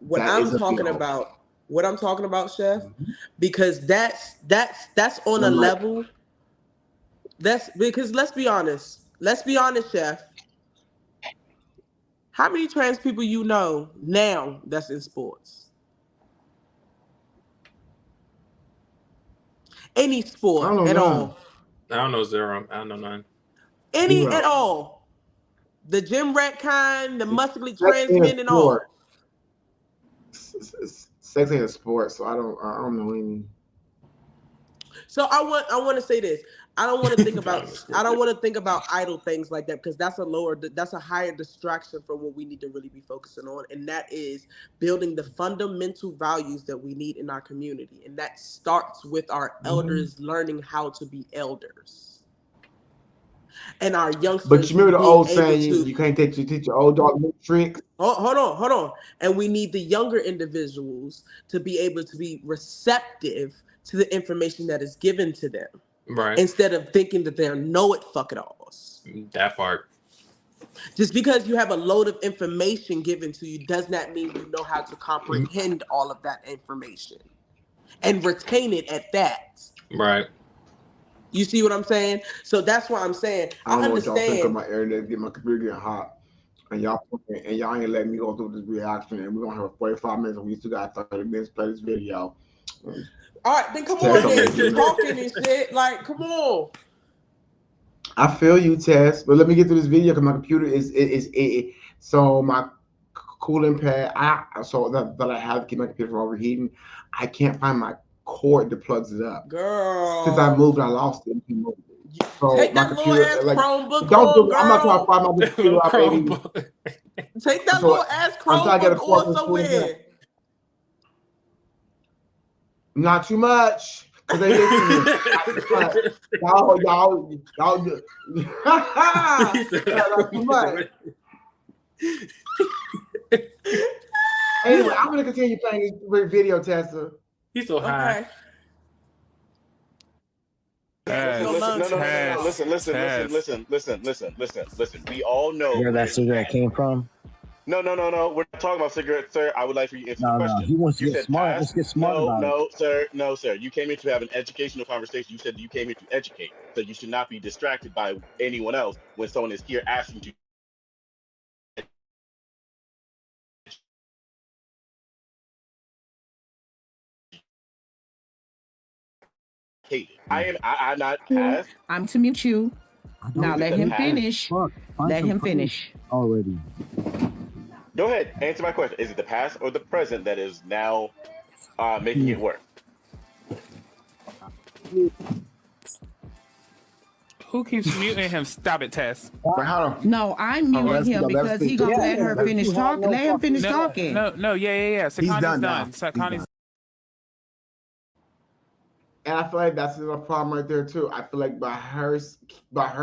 [SPEAKER 2] Chef, because that's on a level. That's because let's be honest, Chef. How many trans people you know now that's in sports? Any sport at all?
[SPEAKER 3] I don't know zero. I don't know none.
[SPEAKER 2] Any at all? The gym rat kind, the muscly trans men and all.
[SPEAKER 1] Sex ain't a sport, so I don't know any.
[SPEAKER 2] So I want to say this. I don't want to think about idle things like that, because that's a higher distraction from what we need to really be focusing on, and that is building the fundamental values that we need in our community, and that starts with our elders learning how to be elders, and our youngsters.
[SPEAKER 1] But you remember the old saying, you can't teach your old dog new tricks.
[SPEAKER 2] Hold on, and we need the younger individuals to be able to be receptive to the information that is given to them.
[SPEAKER 3] Right.
[SPEAKER 2] Instead of thinking that they're know-it-fuck-it-alls.
[SPEAKER 3] That part.
[SPEAKER 2] Just because you have a load of information given to you does not mean you know how to comprehend all of that information and retain it at that.
[SPEAKER 3] Right.
[SPEAKER 2] You see what I'm saying? So that's why I'm saying I understand.
[SPEAKER 1] Y'all think of my internet, get my computer getting hot, and y'all ain't letting me go through this reaction, and we're gonna have 45 minutes, and we still got 30 minutes to play this video.
[SPEAKER 2] All right, then come on, then. You're talking and shit. Like, come on.
[SPEAKER 1] I feel you, Tess, but let me get through this video because my computer is so my cooling pad. So that I have to keep my computer from overheating. I can't find my cord that plugs it up.
[SPEAKER 2] Girl,
[SPEAKER 1] since I moved, I lost it.
[SPEAKER 2] So take that little ass Chromebook.
[SPEAKER 1] I'm not trying to find my computer out, baby.
[SPEAKER 2] Take that little ass Chromebook on somewhere.
[SPEAKER 1] Not too much. Cause they y'all do. Not too much. Anyway, I'm gonna continue playing this video, Tessa.
[SPEAKER 3] He's so high.
[SPEAKER 5] Listen. We all know
[SPEAKER 4] where that cigarette came from.
[SPEAKER 5] No. We're not talking about cigarettes, sir. I would like for you to answer the question.
[SPEAKER 4] No. He wants to
[SPEAKER 5] You
[SPEAKER 4] get
[SPEAKER 5] said
[SPEAKER 4] smart.
[SPEAKER 5] pass.
[SPEAKER 4] Let's get smart about it.
[SPEAKER 5] No, sir. You came here to have an educational conversation. You said you came here to educate. So you should not be distracted by anyone else when someone is here asking you. I'm not pass.
[SPEAKER 8] I'm to mute you. Now let him finish. Let him finish.
[SPEAKER 4] Already.
[SPEAKER 5] Go ahead. Answer my question. Is it the past or the present that is now making it worse?
[SPEAKER 9] Who keeps muting him? Stop it, Tess.
[SPEAKER 7] Wait, hold on.
[SPEAKER 8] No, I'm muting him because he gonna let her finish talking. Let him finish talking.
[SPEAKER 9] No, yeah. Sakani's done. Sakani's.
[SPEAKER 1] And I feel like that's the problem right there too. I feel like by her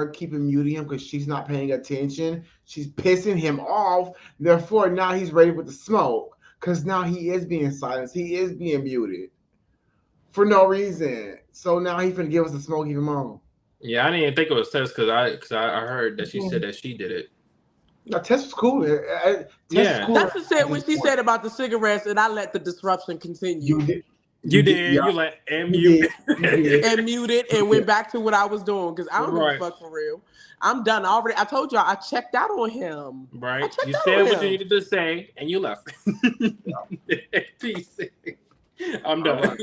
[SPEAKER 1] keeping muting him because she's not paying attention, she's pissing him off. Therefore, now he's ready with the smoke because now he is being silenced. He is being muted for no reason. So now he's gonna give us the smoke even more.
[SPEAKER 3] Yeah, I didn't even think it was Tess because I heard that she said that she did it.
[SPEAKER 1] No, Tess was cool.
[SPEAKER 3] Yeah,
[SPEAKER 2] that's what said when she said about the cigarettes, and I let the disruption continue.
[SPEAKER 3] You did.
[SPEAKER 1] Yeah.
[SPEAKER 3] You let and mute
[SPEAKER 2] and muted and went back to what I was doing because I don't give a fuck for real. I'm done already. I told y'all I checked out on him.
[SPEAKER 3] Right. You said what you needed to say and you left. Peace. I'm done.
[SPEAKER 9] Right.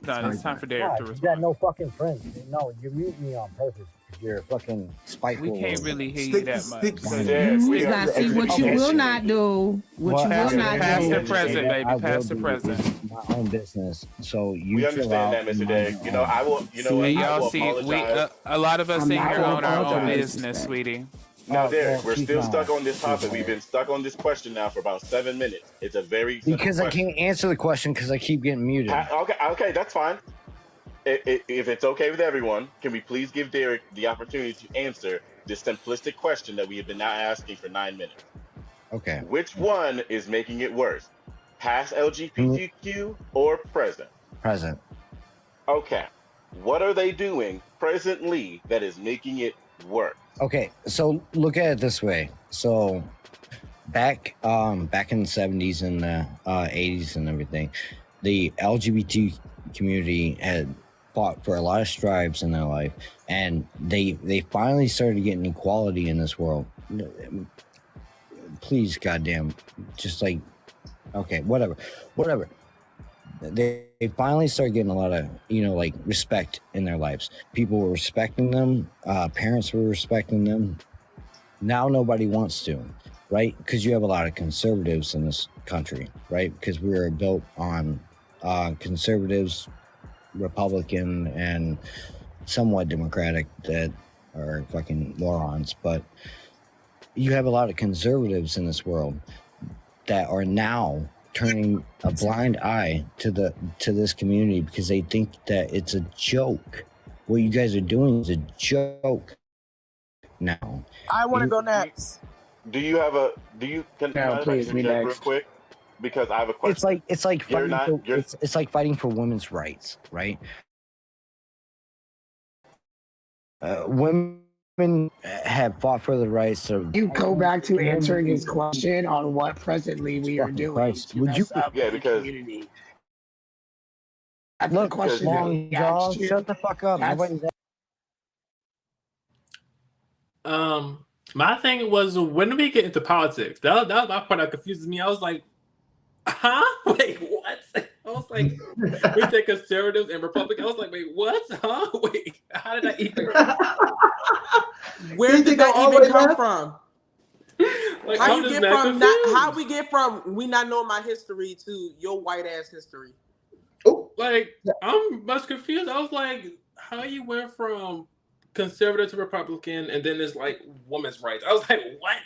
[SPEAKER 9] Done. It's time for Derek to respond.
[SPEAKER 4] You got no fucking friends. No, you mute me on purpose. You're fucking spiteful.
[SPEAKER 9] We can't really hear you that much.
[SPEAKER 8] Now see what you will not do. What you will not do.
[SPEAKER 9] Past the present, baby. Past the present.
[SPEAKER 4] My own business. So you.
[SPEAKER 5] We understand that, Mr. Derek. You know, I will. You know,
[SPEAKER 9] and
[SPEAKER 5] I
[SPEAKER 9] y'all
[SPEAKER 5] will
[SPEAKER 9] see,
[SPEAKER 5] apologize.
[SPEAKER 9] a lot of us in here own our own
[SPEAKER 8] apologize.
[SPEAKER 9] business, sweetie.
[SPEAKER 5] Now, Derek, we're still stuck on this topic. We've been stuck on this question now for about 7 minutes. It's a very
[SPEAKER 4] because I
[SPEAKER 5] question.
[SPEAKER 4] can't answer the question because I keep getting muted.
[SPEAKER 5] Okay, that's fine. If it's okay with everyone, can we please give Derek the opportunity to answer this simplistic question that we have been now asking for 9 minutes?
[SPEAKER 4] Okay.
[SPEAKER 5] Which one is making it worse? Past LGBTQ or present?
[SPEAKER 4] Present.
[SPEAKER 5] Okay. What are they doing presently that is making it worse?
[SPEAKER 4] Okay, so look at it this way. So back in the 70s and the 80s and everything, the LGBT community had fought for a lot of strides in their life, and they finally started getting equality in this world. Please, goddamn, just like, okay, whatever. They finally started getting a lot of, like, respect in their lives. People were respecting them. Parents were respecting them. Now nobody wants to, right? Because you have a lot of conservatives in this country, right? Because we were built on conservatives, Republican, and somewhat Democratic that are fucking morons. But you have a lot of conservatives in this world that are now turning a blind eye to this community because they think that it's a joke. What you guys are doing is a joke now.
[SPEAKER 10] I want to go next.
[SPEAKER 5] Can please me next real quick? Because I have a question.
[SPEAKER 4] It's like fighting for women's rights, right? Women have fought for the rights to.
[SPEAKER 6] You go back to answering his question on what presently we are doing.
[SPEAKER 4] Would you?
[SPEAKER 6] Yeah, because community. That's
[SPEAKER 4] Look,
[SPEAKER 6] the question.
[SPEAKER 4] long jaw, shut the fuck up.
[SPEAKER 3] My thing was, when do we get into politics? That was my part that confuses me. I was like, huh? Wait, what? I was like, we take conservatives and Republicans. I was like, wait, what? Huh? Wait, how did that even?
[SPEAKER 2] Where did that even come from?
[SPEAKER 3] Like,
[SPEAKER 2] how we get from we not knowing my history to your white ass history?
[SPEAKER 3] Like, I'm much confused. I was like, how you went from conservative to Republican, and then there's like women's rights. I was like, what?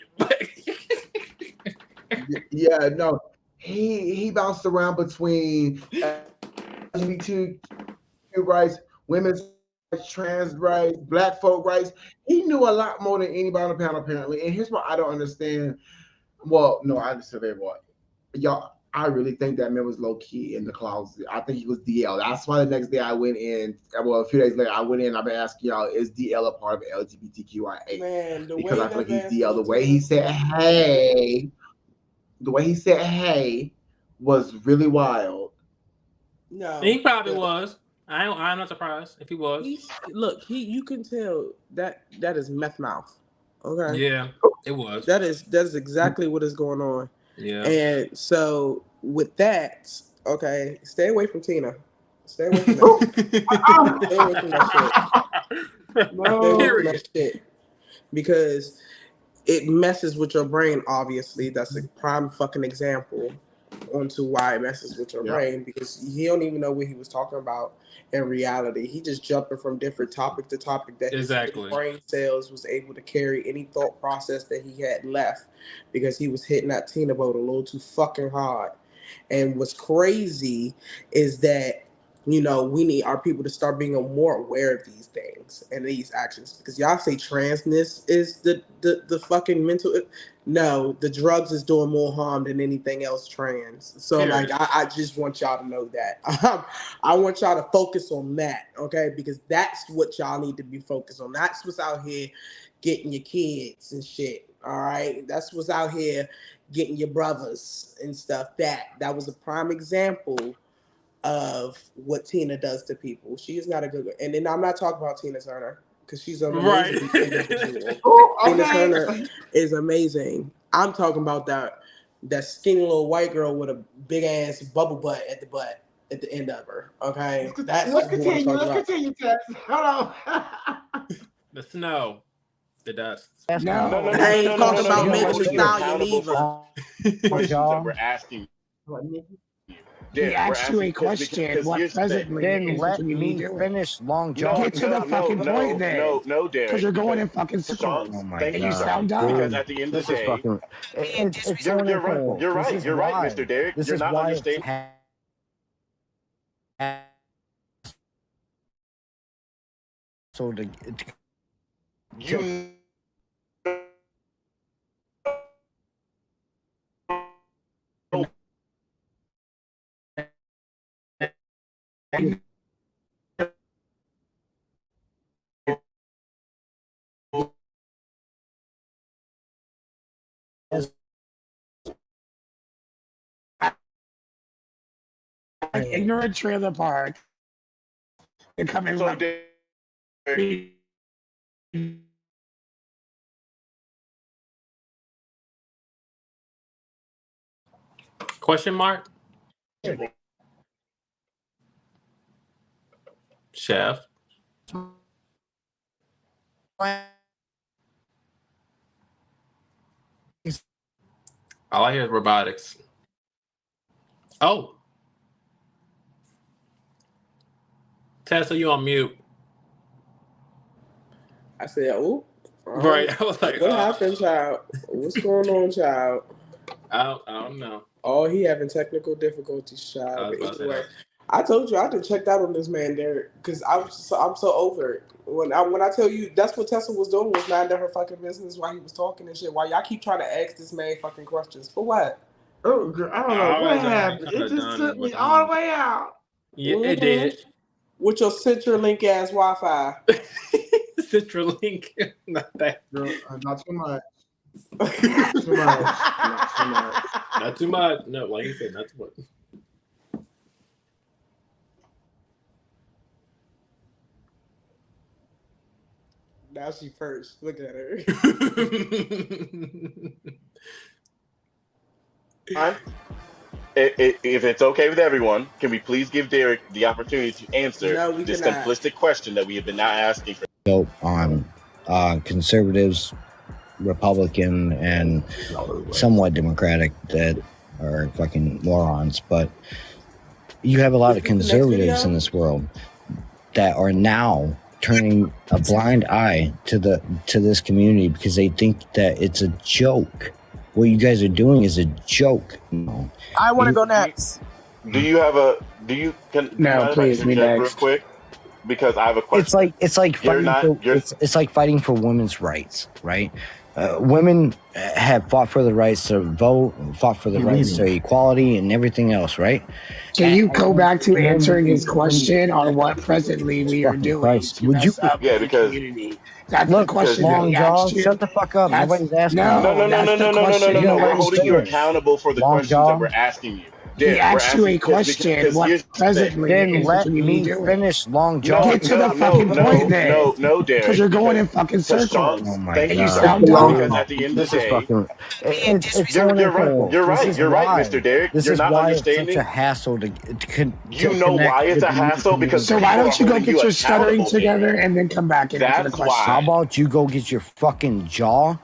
[SPEAKER 1] Yeah, no. He bounced around between LGBTQ rights, women's rights, trans rights, black folk rights. He knew a lot more than anybody on the panel, apparently. And here's what I don't understand. Well, no, I understand very well. Y'all, I really think that man was low key in the closet. I think he was DL. That's why the next day I went in. Well, a few days later, I went in. I've been asking y'all, is DL a part of LGBTQIA?
[SPEAKER 2] Man,
[SPEAKER 1] because I feel like he's DL. The way he said hey, was really wild.
[SPEAKER 2] No,
[SPEAKER 3] he probably was. I'm not surprised if he was.
[SPEAKER 2] You can tell that is meth mouth. Okay.
[SPEAKER 3] Yeah, it was.
[SPEAKER 2] That's exactly what is going on.
[SPEAKER 3] Yeah.
[SPEAKER 2] And so with that, okay, stay away from Tina. Stay away from that. Stay away from that shit.
[SPEAKER 1] No.
[SPEAKER 2] Stay away from that shit. Because it messes with your brain, obviously. That's a prime fucking example onto why it messes with your brain, because he don't even know what he was talking about in reality. He just jumping from different topic to topic that his brain cells was able to carry any thought process that he had left, because he was hitting that Tina boat a little too fucking hard. And what's crazy is that, we need our people to start being more aware of these things and these actions, because y'all say transness is the fucking mental. No, the drugs is doing more harm than anything else trans. So I just want y'all to know that. I want y'all to focus on that, okay? Because that's what y'all need to be focused on. That's what's out here getting your kids and shit. All right, that's what's out here getting your brothers and stuff. That was a prime example of what Tina does to people. She is not a good. And then I'm not talking about Tina Turner, because she's an amazing individual. Tina Turner is amazing. I'm talking about that skinny little white girl with a big ass bubble butt at the end of her. Okay,
[SPEAKER 1] let's continue, Tess. Hold on.
[SPEAKER 3] The snow, the dust.
[SPEAKER 2] No, I ain't talking about Megan Thee Stallion either.
[SPEAKER 5] We're asking.
[SPEAKER 6] He asked you a question. What presently?
[SPEAKER 4] Then let me finish, Long John.
[SPEAKER 6] Get to the fucking point then.
[SPEAKER 5] No, Derek.
[SPEAKER 6] Because you're going in fucking circles.
[SPEAKER 4] Oh my
[SPEAKER 5] God.
[SPEAKER 6] You sound dumb.
[SPEAKER 5] Because at the end of the day, you're right. You're right, Mr. Derek. You're not understanding.
[SPEAKER 4] So
[SPEAKER 5] you.
[SPEAKER 6] Ignorant trailer park. You're coming up.
[SPEAKER 3] Question mark? Chef. All I hear is robotics. Oh. Tessa, you on mute.
[SPEAKER 2] I said, oh.
[SPEAKER 3] Right. I was like,
[SPEAKER 2] what happened, child? What's going on, child?
[SPEAKER 3] I don't know.
[SPEAKER 2] Oh, he having technical difficulties, child. But anyway, I told you I done checked out on this man, Derek, because I'm so over it. When I tell you that's what Tessa was doing, was minding her fucking business while he was talking and shit. Why y'all keep trying to ask this man fucking questions for what?
[SPEAKER 1] Oh, girl, I don't know what happened. It just took me all the way out.
[SPEAKER 3] Yeah, it did.
[SPEAKER 2] With your CenturyLink ass Wi-Fi.
[SPEAKER 3] CenturyLink, not that.
[SPEAKER 1] Girl, not too much.
[SPEAKER 3] Not too much. No, like you said, not too much.
[SPEAKER 2] Now she first. Look at her.
[SPEAKER 5] If it's okay with everyone, can we please give Derek the opportunity to answer this simplistic question that we have been now asking for?
[SPEAKER 4] Built on conservatives, Republican, and somewhat Democratic that are fucking morons. But you have a lot of conservatives in this world that are now turning a blind eye to this community because they think that it's a joke. What you guys are doing is a joke. No.
[SPEAKER 10] I want to go next.
[SPEAKER 6] Please, me next.
[SPEAKER 5] Real quick, because I have a question.
[SPEAKER 4] It's like fighting for women's rights, right? women have fought for the rights to vote, fought for the rights to equality and everything else, right?
[SPEAKER 6] Can you go back to answering his question on what presently we are doing
[SPEAKER 4] Christ,
[SPEAKER 6] to
[SPEAKER 4] would
[SPEAKER 6] mess
[SPEAKER 4] you?
[SPEAKER 6] up
[SPEAKER 5] Yeah,
[SPEAKER 6] the
[SPEAKER 5] because
[SPEAKER 6] community? That's the question that
[SPEAKER 4] Long
[SPEAKER 6] he
[SPEAKER 4] jaw,
[SPEAKER 6] asked you.
[SPEAKER 4] shut the fuck up. Nobody's asking.
[SPEAKER 6] No, that's the question.
[SPEAKER 5] No. We're
[SPEAKER 4] let me
[SPEAKER 5] holding you
[SPEAKER 4] finish.
[SPEAKER 5] accountable for the
[SPEAKER 4] Long
[SPEAKER 5] questions that
[SPEAKER 4] jaw.
[SPEAKER 5] we're asking you.
[SPEAKER 6] He
[SPEAKER 5] Derek, we're
[SPEAKER 6] asked you
[SPEAKER 5] asking
[SPEAKER 6] a question.
[SPEAKER 5] because
[SPEAKER 6] What
[SPEAKER 5] here's the thing.
[SPEAKER 6] presently
[SPEAKER 4] Then
[SPEAKER 6] is the
[SPEAKER 4] let
[SPEAKER 6] community
[SPEAKER 4] me
[SPEAKER 6] doing?
[SPEAKER 4] finish, long jaw.
[SPEAKER 6] Get to the fucking point then.
[SPEAKER 5] No, Derek.
[SPEAKER 6] Because you're going in fucking
[SPEAKER 5] Because
[SPEAKER 6] circles.
[SPEAKER 5] Sean,
[SPEAKER 4] Oh my
[SPEAKER 5] thank
[SPEAKER 6] And
[SPEAKER 5] you,
[SPEAKER 6] you
[SPEAKER 4] God.
[SPEAKER 6] sound
[SPEAKER 5] Sean.
[SPEAKER 6] dumb.
[SPEAKER 5] Because at the end of the day,
[SPEAKER 4] It's
[SPEAKER 5] you're
[SPEAKER 4] going in
[SPEAKER 5] right.
[SPEAKER 4] circles.
[SPEAKER 5] You're
[SPEAKER 4] This
[SPEAKER 5] right.
[SPEAKER 4] is
[SPEAKER 5] You're right,
[SPEAKER 4] why.
[SPEAKER 5] Mr. Derek.
[SPEAKER 4] This
[SPEAKER 5] You're
[SPEAKER 4] is
[SPEAKER 5] not
[SPEAKER 4] why it's such
[SPEAKER 5] understanding.
[SPEAKER 4] a hassle to
[SPEAKER 5] You know
[SPEAKER 4] connect
[SPEAKER 5] why it's
[SPEAKER 4] the
[SPEAKER 5] a hassle?
[SPEAKER 4] community.
[SPEAKER 5] Because
[SPEAKER 6] So why
[SPEAKER 5] people
[SPEAKER 6] don't you
[SPEAKER 5] are
[SPEAKER 6] go
[SPEAKER 5] holding
[SPEAKER 6] get
[SPEAKER 5] you
[SPEAKER 6] your stuttering
[SPEAKER 5] accountable, Derek.
[SPEAKER 6] together and then come back and answer the
[SPEAKER 5] That's
[SPEAKER 6] question?
[SPEAKER 4] How
[SPEAKER 5] why.
[SPEAKER 4] about you go get your fucking jaw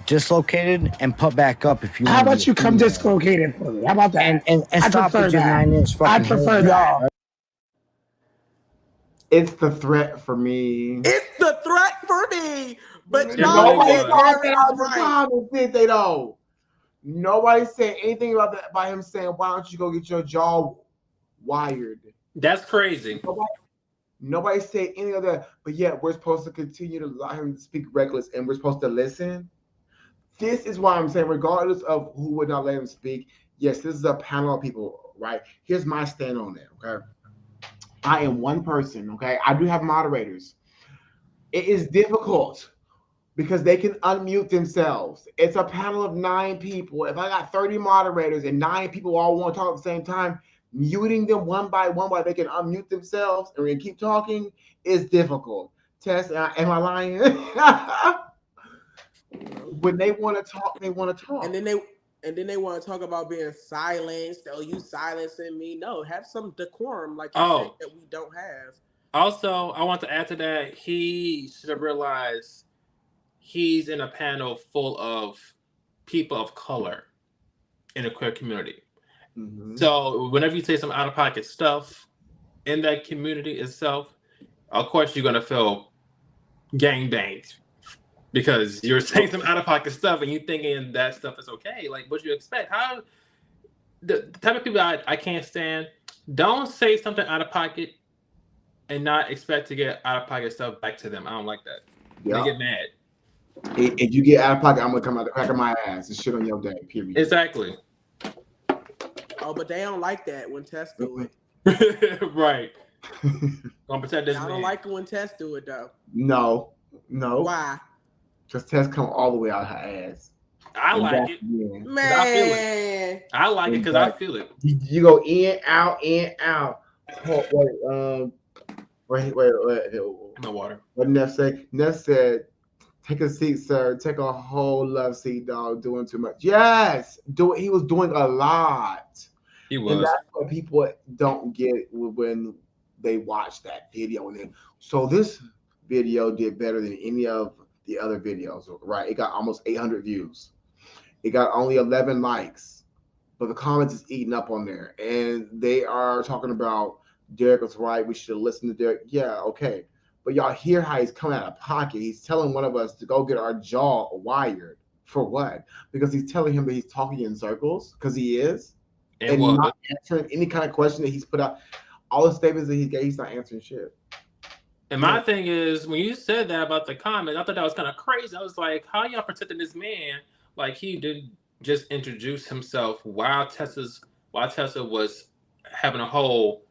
[SPEAKER 4] dislocated and put back up if you want?
[SPEAKER 6] How about you come dislocated for me? How about that?
[SPEAKER 4] And
[SPEAKER 6] I
[SPEAKER 4] stop
[SPEAKER 6] prefer
[SPEAKER 4] with your
[SPEAKER 6] that.
[SPEAKER 4] 9-inch
[SPEAKER 6] I
[SPEAKER 4] fucking
[SPEAKER 6] prefer
[SPEAKER 4] head.
[SPEAKER 6] that.
[SPEAKER 1] It's the threat for me.
[SPEAKER 2] It's the threat for me. But
[SPEAKER 1] Nobody
[SPEAKER 2] y'all
[SPEAKER 1] said
[SPEAKER 2] Derek
[SPEAKER 1] that
[SPEAKER 2] is
[SPEAKER 1] out the
[SPEAKER 2] right.
[SPEAKER 1] comments, did they though? Nobody said anything about that by him saying, "Why don't you go get your jaw wired?"
[SPEAKER 3] That's crazy.
[SPEAKER 1] Nobody said any of that. But yet we're supposed to continue to allow him to speak reckless, and we're supposed to listen. This is why I'm saying, regardless of who would not let him speak, yes, this is a panel of people, right? Here's my stand on it, okay? I am one person, okay? I do have moderators. It is difficult because they can unmute themselves. It's a panel of 9 people. If I got 30 moderators and 9 people all want to talk at the same time, muting them one by one while they can unmute themselves and we can keep talking is difficult. Tess, am I lying? When they want to talk, they want to talk.
[SPEAKER 2] And then they want to talk about being silenced. Oh, you silencing me. No, have some decorum like you said that we don't have.
[SPEAKER 3] Also, I want to add to that, he should have realized he's in a panel full of people of color in the queer community. Mm-hmm. So whenever you say some out-of-pocket stuff in that community itself, of course you're going to feel gangbanged because you're saying some out-of-pocket stuff and you're thinking that stuff is okay. Like, what do you expect? How the type of people I can't stand, don't say something out of pocket and not expect to get out-of-pocket stuff back to them. I don't like that. They get mad.
[SPEAKER 1] If you get out of pocket, I'm gonna come out the crack of my ass and shit on your day. Period.
[SPEAKER 3] Exactly.
[SPEAKER 2] Oh, but they don't like that when Tess do it.
[SPEAKER 3] Right. Gonna protect this.
[SPEAKER 2] I don't like it when Tess do it though.
[SPEAKER 1] No.
[SPEAKER 2] Why?
[SPEAKER 1] Because Tess come all the way out her ass.
[SPEAKER 3] I like it.
[SPEAKER 2] Man.
[SPEAKER 3] I feel it. I like it because I feel it.
[SPEAKER 1] You go in, out, in, out. Oh, wait.
[SPEAKER 3] No water.
[SPEAKER 1] What Neff say? Neff said, "Take a seat, sir. Take a whole love seat, dog. Doing too much." Yes, he was doing a lot.
[SPEAKER 3] He was.
[SPEAKER 1] And that's what people don't get when they watch that video. So this video did better than any of the other videos, right? It got almost 800 views. It got only 11 likes, but the comments is eating up on there, and they are talking about Derek was right. We should listen to Derek. Yeah, okay. But y'all hear how he's coming out of pocket. He's telling one of us to go get our jaw wired. For what? Because he's telling him that he's talking in circles, because he is. And not answering any kind of question that he's put out. All the statements that he gave, he's not answering shit.
[SPEAKER 3] And my thing is, when you said that about the comments, I thought that was kind of crazy. I was like, how y'all protecting this man? Like, he didn't just introduce himself while Tessa was having a whole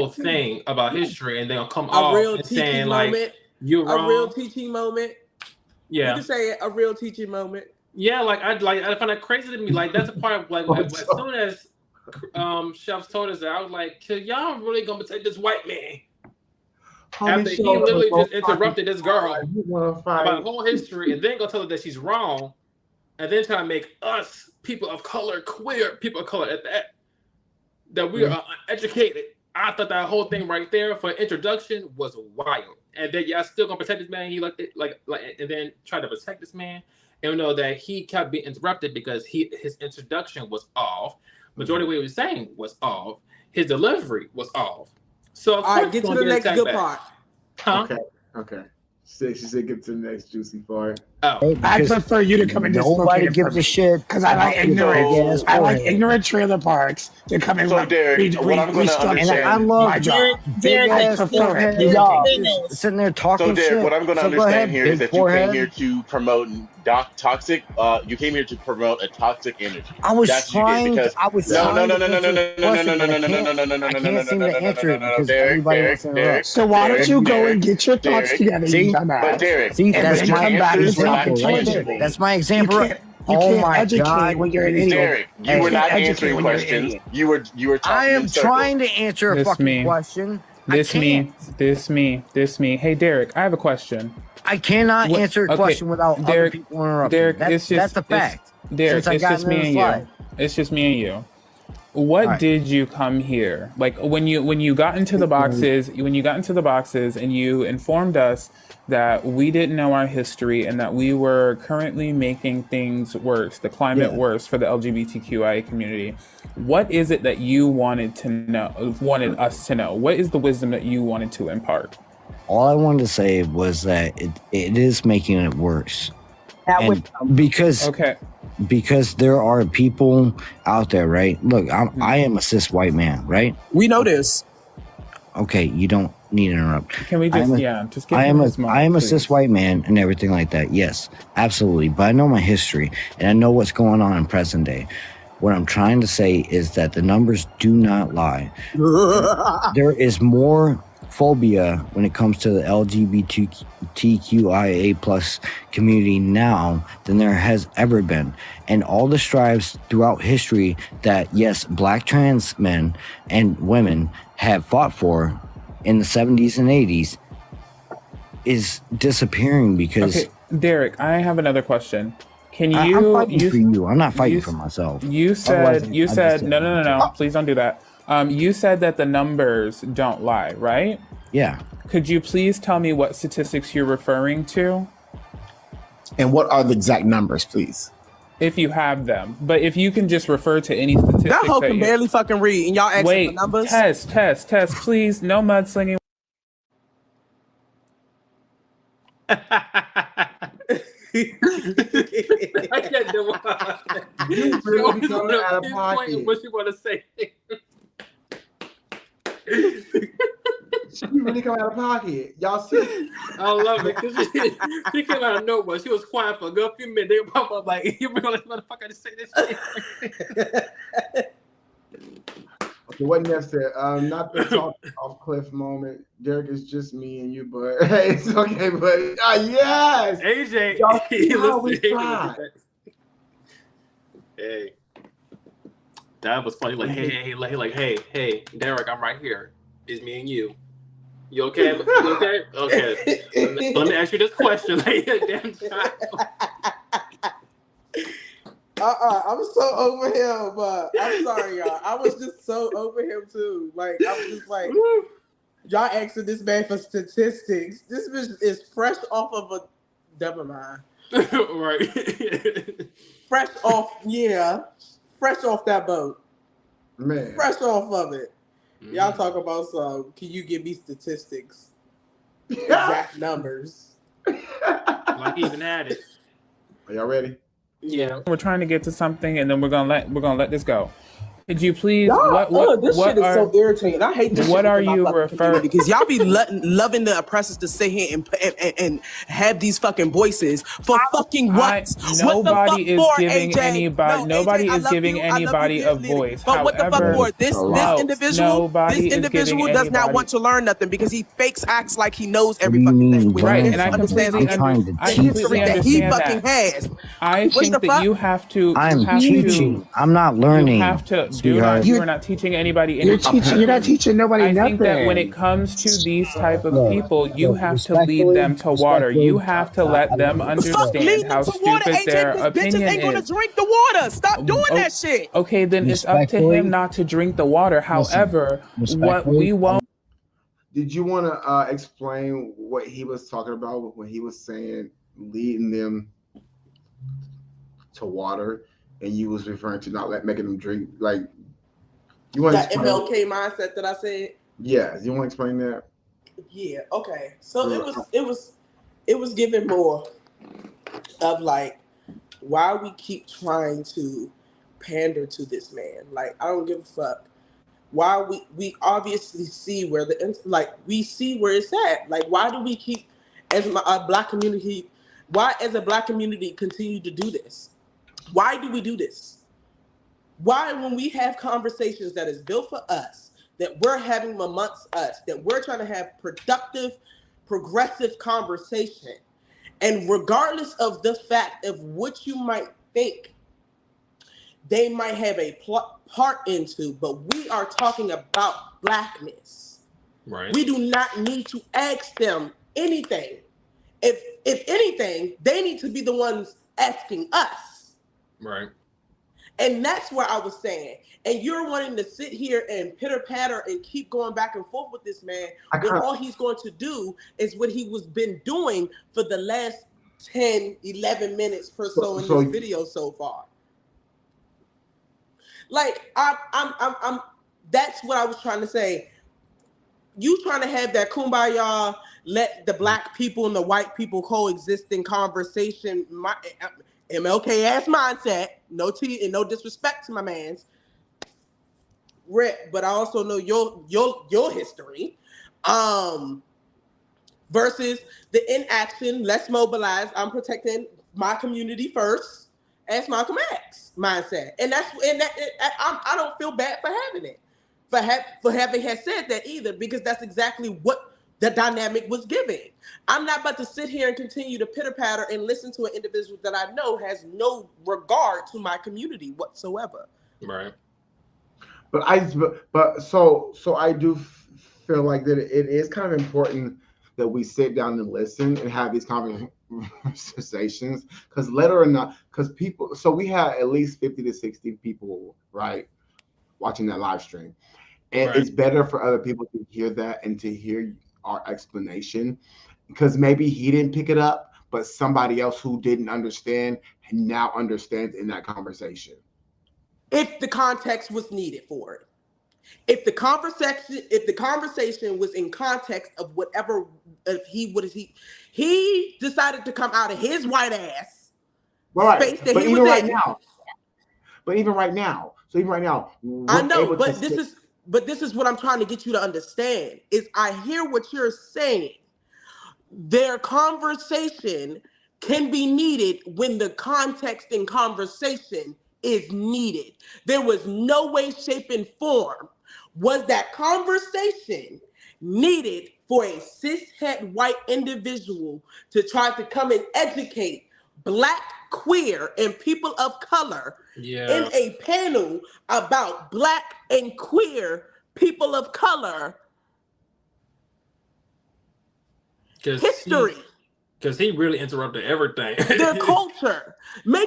[SPEAKER 3] thing about history, and then come off and saying
[SPEAKER 2] moment,
[SPEAKER 3] like, you're wrong.
[SPEAKER 2] A real teaching moment.
[SPEAKER 3] Yeah,
[SPEAKER 2] you can say it, a real teaching moment.
[SPEAKER 3] Yeah, I find that crazy to me. Like, that's a part of like as soon as Chefs told us that, I was like, y'all really gonna protect this white man? After he literally just interrupted this girl about the whole history, and then go tell her that she's wrong, and then try to make us people of color, queer people of color at that we are uneducated. I thought that whole thing right there for introduction was wild, and then y'all still gonna protect this man. He like and then try to protect this man, and know that he kept being interrupted because his introduction was off. Majority of what he was saying was off. His delivery was off. So of
[SPEAKER 2] all right, get to the next good part.
[SPEAKER 3] Huh?
[SPEAKER 1] Okay. She said get to the next juicy part.
[SPEAKER 3] Oh,
[SPEAKER 6] I prefer you to come and
[SPEAKER 4] nobody
[SPEAKER 6] dislocate it
[SPEAKER 4] gives
[SPEAKER 6] for
[SPEAKER 4] a
[SPEAKER 6] me.
[SPEAKER 4] shit
[SPEAKER 6] Because I like
[SPEAKER 4] about
[SPEAKER 6] ignorant. I like
[SPEAKER 4] forehead.
[SPEAKER 6] ignorant trailer parks to come and
[SPEAKER 5] So, Derek, what I'm going to
[SPEAKER 6] restructure
[SPEAKER 4] And I
[SPEAKER 5] understand.
[SPEAKER 4] love
[SPEAKER 6] my job.
[SPEAKER 4] big
[SPEAKER 6] I
[SPEAKER 4] ass
[SPEAKER 6] prefer
[SPEAKER 4] forehead.
[SPEAKER 6] it. Y'all.
[SPEAKER 4] Just sitting there talking
[SPEAKER 5] So, Derek,
[SPEAKER 4] shit.
[SPEAKER 5] what I'm going to
[SPEAKER 4] So go
[SPEAKER 5] understand
[SPEAKER 4] ahead,
[SPEAKER 5] here is
[SPEAKER 4] big
[SPEAKER 5] that you came
[SPEAKER 4] forehead.
[SPEAKER 5] here to promote toxic. You came here to promote a toxic energy.
[SPEAKER 4] I was
[SPEAKER 5] That's what you did
[SPEAKER 4] trying.
[SPEAKER 5] because
[SPEAKER 4] I was
[SPEAKER 5] no,
[SPEAKER 4] trying to answer the question, but I can't seem to answer it because everybody wants to interrupt.
[SPEAKER 6] So why don't you go and get your thoughts together, you
[SPEAKER 4] See?
[SPEAKER 6] dumbass?
[SPEAKER 5] But Derek,
[SPEAKER 4] See,
[SPEAKER 6] and
[SPEAKER 4] that's
[SPEAKER 6] then
[SPEAKER 4] my
[SPEAKER 6] come back and talk
[SPEAKER 4] example right there.
[SPEAKER 6] intelligently.
[SPEAKER 4] That's my example.
[SPEAKER 6] You
[SPEAKER 4] Oh
[SPEAKER 6] can't
[SPEAKER 4] my
[SPEAKER 6] educate
[SPEAKER 4] God,
[SPEAKER 6] when you're an idiot.
[SPEAKER 5] Derek, you were not answering questions. You were talking
[SPEAKER 4] I am
[SPEAKER 5] in circles.
[SPEAKER 4] trying to answer a fucking question.
[SPEAKER 9] This me. Hey, Derek, I have a question.
[SPEAKER 4] I cannot answer a question without other people interrupting.
[SPEAKER 9] Derek,
[SPEAKER 4] That's a fact.
[SPEAKER 9] Derek,
[SPEAKER 4] Since I
[SPEAKER 9] it's
[SPEAKER 4] got
[SPEAKER 9] just
[SPEAKER 4] in
[SPEAKER 9] me
[SPEAKER 4] the
[SPEAKER 9] and
[SPEAKER 4] slide.
[SPEAKER 9] you. It's just me and you. What did you come here? Like when you got into the boxes, and you informed us that we didn't know our history and that we were currently making things worse, the climate worse for the LGBTQIA community. What is it that you wanted us to know? What is the wisdom that you wanted to impart?
[SPEAKER 4] All I wanted to say was that it is making it worse. And because there are people out there, right? Look, I am a cis white man, right?
[SPEAKER 10] We know this.
[SPEAKER 4] Okay, you don't need to interrupt.
[SPEAKER 9] Can we just just give
[SPEAKER 4] I am a
[SPEAKER 9] please.
[SPEAKER 4] cis white man and everything like that. Yes, absolutely. But I know my history and I know what's going on in present day. What I'm trying to say is that the numbers do not lie. There is more phobia when it comes to the LGBTQIA plus community now than there has ever been. And all the strives throughout history that, yes, black trans men and women have fought for in the 70s and 80s is disappearing because...
[SPEAKER 9] Okay, Derek, I have another question. Can you...
[SPEAKER 4] I'm fighting for you. I'm not fighting for myself.
[SPEAKER 9] You said no. Please don't do that. You said that the numbers don't lie, right?
[SPEAKER 4] Yeah.
[SPEAKER 9] Could you please tell me what statistics you're referring to?
[SPEAKER 7] And what are the exact numbers, please?
[SPEAKER 9] If you have them. But if you can just refer to any statistics
[SPEAKER 10] That hoe can barely fucking read, and y'all asking for numbers?
[SPEAKER 9] Test, please. No mudslinging.
[SPEAKER 3] I can't do it. You really coming out of pocket. What you want to say?
[SPEAKER 1] She really come out of pocket. Y'all see?
[SPEAKER 3] I love it because she came out of nowhere. She was quiet for a good few minutes. They pop up like, you bring all this motherfucker to say this shit.
[SPEAKER 1] Okay, what next? Not the talk off cliff moment. Derek, is just me and you, but hey, it's okay, buddy. Yes,
[SPEAKER 3] AJ.
[SPEAKER 1] Y'all see how we
[SPEAKER 3] listen,
[SPEAKER 1] tried.
[SPEAKER 3] Hey, that was funny. Like, hey, Derek, I'm right here. It's me and you. You okay? You okay? Okay. Let me ask you this question. Damn child.
[SPEAKER 2] I'm so over him, but I'm sorry, y'all. I was just so over him too. Like I was just like, y'all asking this man for statistics. This bitch is fresh off of a. Never mind.
[SPEAKER 3] Right.
[SPEAKER 2] Fresh off that boat.
[SPEAKER 1] Man.
[SPEAKER 2] Fresh off of it. Y'all talk about some. Can you give me statistics? Exact numbers.
[SPEAKER 3] Like he even had it.
[SPEAKER 1] Are y'all ready?
[SPEAKER 3] Yeah.
[SPEAKER 9] We're trying to get to something, and then we're gonna let this go. Could you please?
[SPEAKER 2] This shit is so irritating. I hate this.
[SPEAKER 9] What are you referring?
[SPEAKER 10] Because y'all be loving the oppressors to sit here and have these fucking voices for fucking what?
[SPEAKER 9] Nobody is giving
[SPEAKER 10] AJ?
[SPEAKER 9] anybody. Nobody is giving anybody a voice.
[SPEAKER 10] But what the fuck for this individual does not want to learn nothing because he acts like he knows every fucking thing.
[SPEAKER 9] Right, and I completely understand
[SPEAKER 10] that he fucking has.
[SPEAKER 9] I think that you have to.
[SPEAKER 4] I'm teaching. I'm not learning.
[SPEAKER 9] You have to. You are not teaching anybody anything.
[SPEAKER 6] You're not teaching nobody nothing.
[SPEAKER 9] I think that when it comes to these type of people, you have to lead them to water. You have to let them understand how stupid their opinion
[SPEAKER 10] ain't gonna drink the water. Stop doing that shit.
[SPEAKER 9] Okay, then it's up to him not to drink the water. However, what we won't.
[SPEAKER 1] Did you want to explain what he was talking about when he was saying leading them to water? And you was referring to not making them drink, like you want
[SPEAKER 2] that MLK mindset that I said.
[SPEAKER 1] Yeah, you want to explain that?
[SPEAKER 2] Yeah. Okay. So it was it was given more of like why we keep trying to pander to this man. Like, I don't give a fuck. Why we obviously see where we see where it's at. Like, why do we keep as a black community? Why as a black community continue to do this? Why do we do this? Why, when we have conversations that is built for us, that we're having amongst us, that we're trying to have productive, progressive conversation, and regardless of the fact of what you might think they might have a part into, but we are talking about blackness.
[SPEAKER 3] Right.
[SPEAKER 2] We do not need to ask them anything. If anything, they need to be the ones asking us.
[SPEAKER 3] Right.
[SPEAKER 2] And that's where I was saying. And you're wanting to sit here and pitter patter and keep going back and forth with this man when all he's going to do is what he was been doing for the last 10, 11 minutes per so in this video so far. Like, I'm that's what I was trying to say. You trying to have that kumbaya, let the black people and the white people coexist in conversation. My MLK ass mindset. No disrespect to my man's. Rip, but I also know your history. Versus the inaction, let's mobilize. I'm protecting my community first. As Malcolm X mindset, I don't feel bad for having it, for having had said that either, because that's exactly what the dynamic was giving. I'm not about to sit here and continue to pitter patter and listen to an individual that I know has no regard to my community whatsoever.
[SPEAKER 3] Right.
[SPEAKER 1] But I do feel like that it is kind of important that we sit down and listen and have these conversations, because later or not, because people, so we had at least 50 to 60 people, right, watching that live stream, and it's better for other people to hear that and to hear our explanation, because maybe he didn't pick it up, but somebody else who didn't understand now understands in that conversation.
[SPEAKER 2] If the context was needed for it. If the conversation was in context of whatever, he decided to come out of his white ass space that he was in.
[SPEAKER 1] But even right now,
[SPEAKER 2] I know, but this is what I'm trying to get you to understand is I hear what you're saying. Their conversation can be needed when the context in conversation is needed. There was no way, shape, and form was that conversation needed for a cishet white individual to try to come and educate Black, queer, and people of color in a panel about Black and queer people of color history.
[SPEAKER 3] Because he really interrupted everything.
[SPEAKER 2] Their culture. Do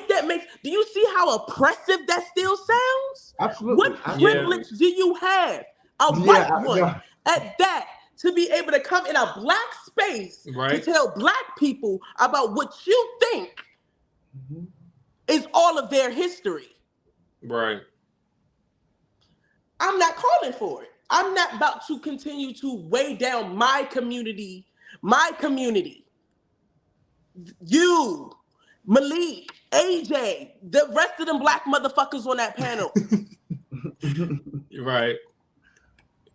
[SPEAKER 2] you see how oppressive that still sounds?
[SPEAKER 1] Absolutely.
[SPEAKER 2] What privilege do you have? A white one at that, to be able to come in a Black space to tell Black people about what you think is all of their history.
[SPEAKER 3] Right.
[SPEAKER 2] I'm not calling for it. I'm not about to continue to weigh down my community. You, Malik, AJ, the rest of them Black motherfuckers on that panel.
[SPEAKER 3] Right.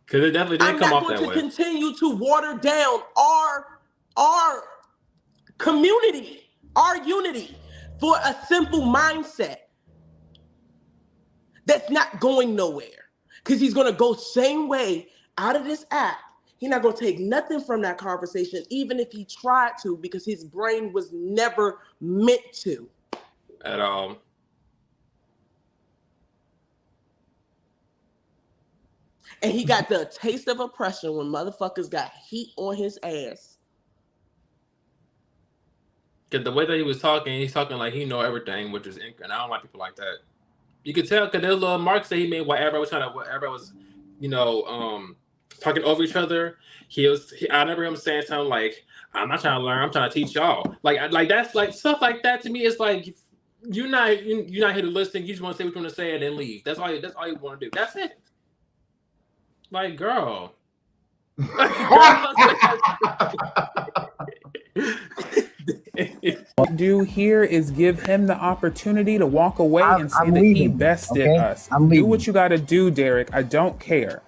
[SPEAKER 3] Because it definitely didn't come off that way. I'm not going
[SPEAKER 2] to continue to water down our community, our unity, for a simple mindset that's not going nowhere. Because he's going to go same way out of this app. He's not going to take nothing from that conversation, even if he tried to, because his brain was never meant to.
[SPEAKER 3] At all.
[SPEAKER 2] And he got the taste of oppression when motherfuckers got heat on his ass.
[SPEAKER 3] Because the way that he was talking, he's talking like he know everything, which is and I don't like people like that. You could tell because there's little marks that he made while everybody was talking over each other. I remember him saying something like, "I'm not trying to learn, I'm trying to teach y'all." Like that's like stuff like that to me. It's like you're not here to listen. You just want to say what you want to say and then leave. That's all you want to do. That's it. Like, girl.
[SPEAKER 9] do here is give him the opportunity to walk away and say that he bested us. Do what you got to do, Derek. I don't care.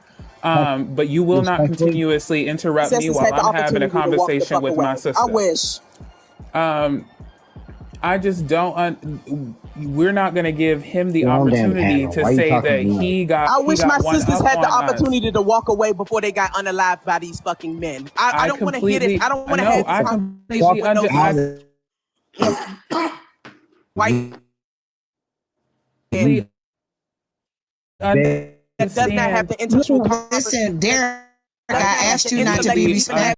[SPEAKER 9] But you will not continuously interrupt me while I'm having a conversation with my sister.
[SPEAKER 10] I wish.
[SPEAKER 9] I just don't. We're not going to give him the opportunity to say that he got.
[SPEAKER 10] I wish my
[SPEAKER 9] one
[SPEAKER 10] sisters
[SPEAKER 9] up
[SPEAKER 10] had the
[SPEAKER 9] on us.
[SPEAKER 10] opportunity to walk away before they got unalived by these fucking men. I don't want to hear this. I don't want to have this conversation with no white. That does not have the intellectual.
[SPEAKER 8] Listen, Derek, I asked you not to be respectful.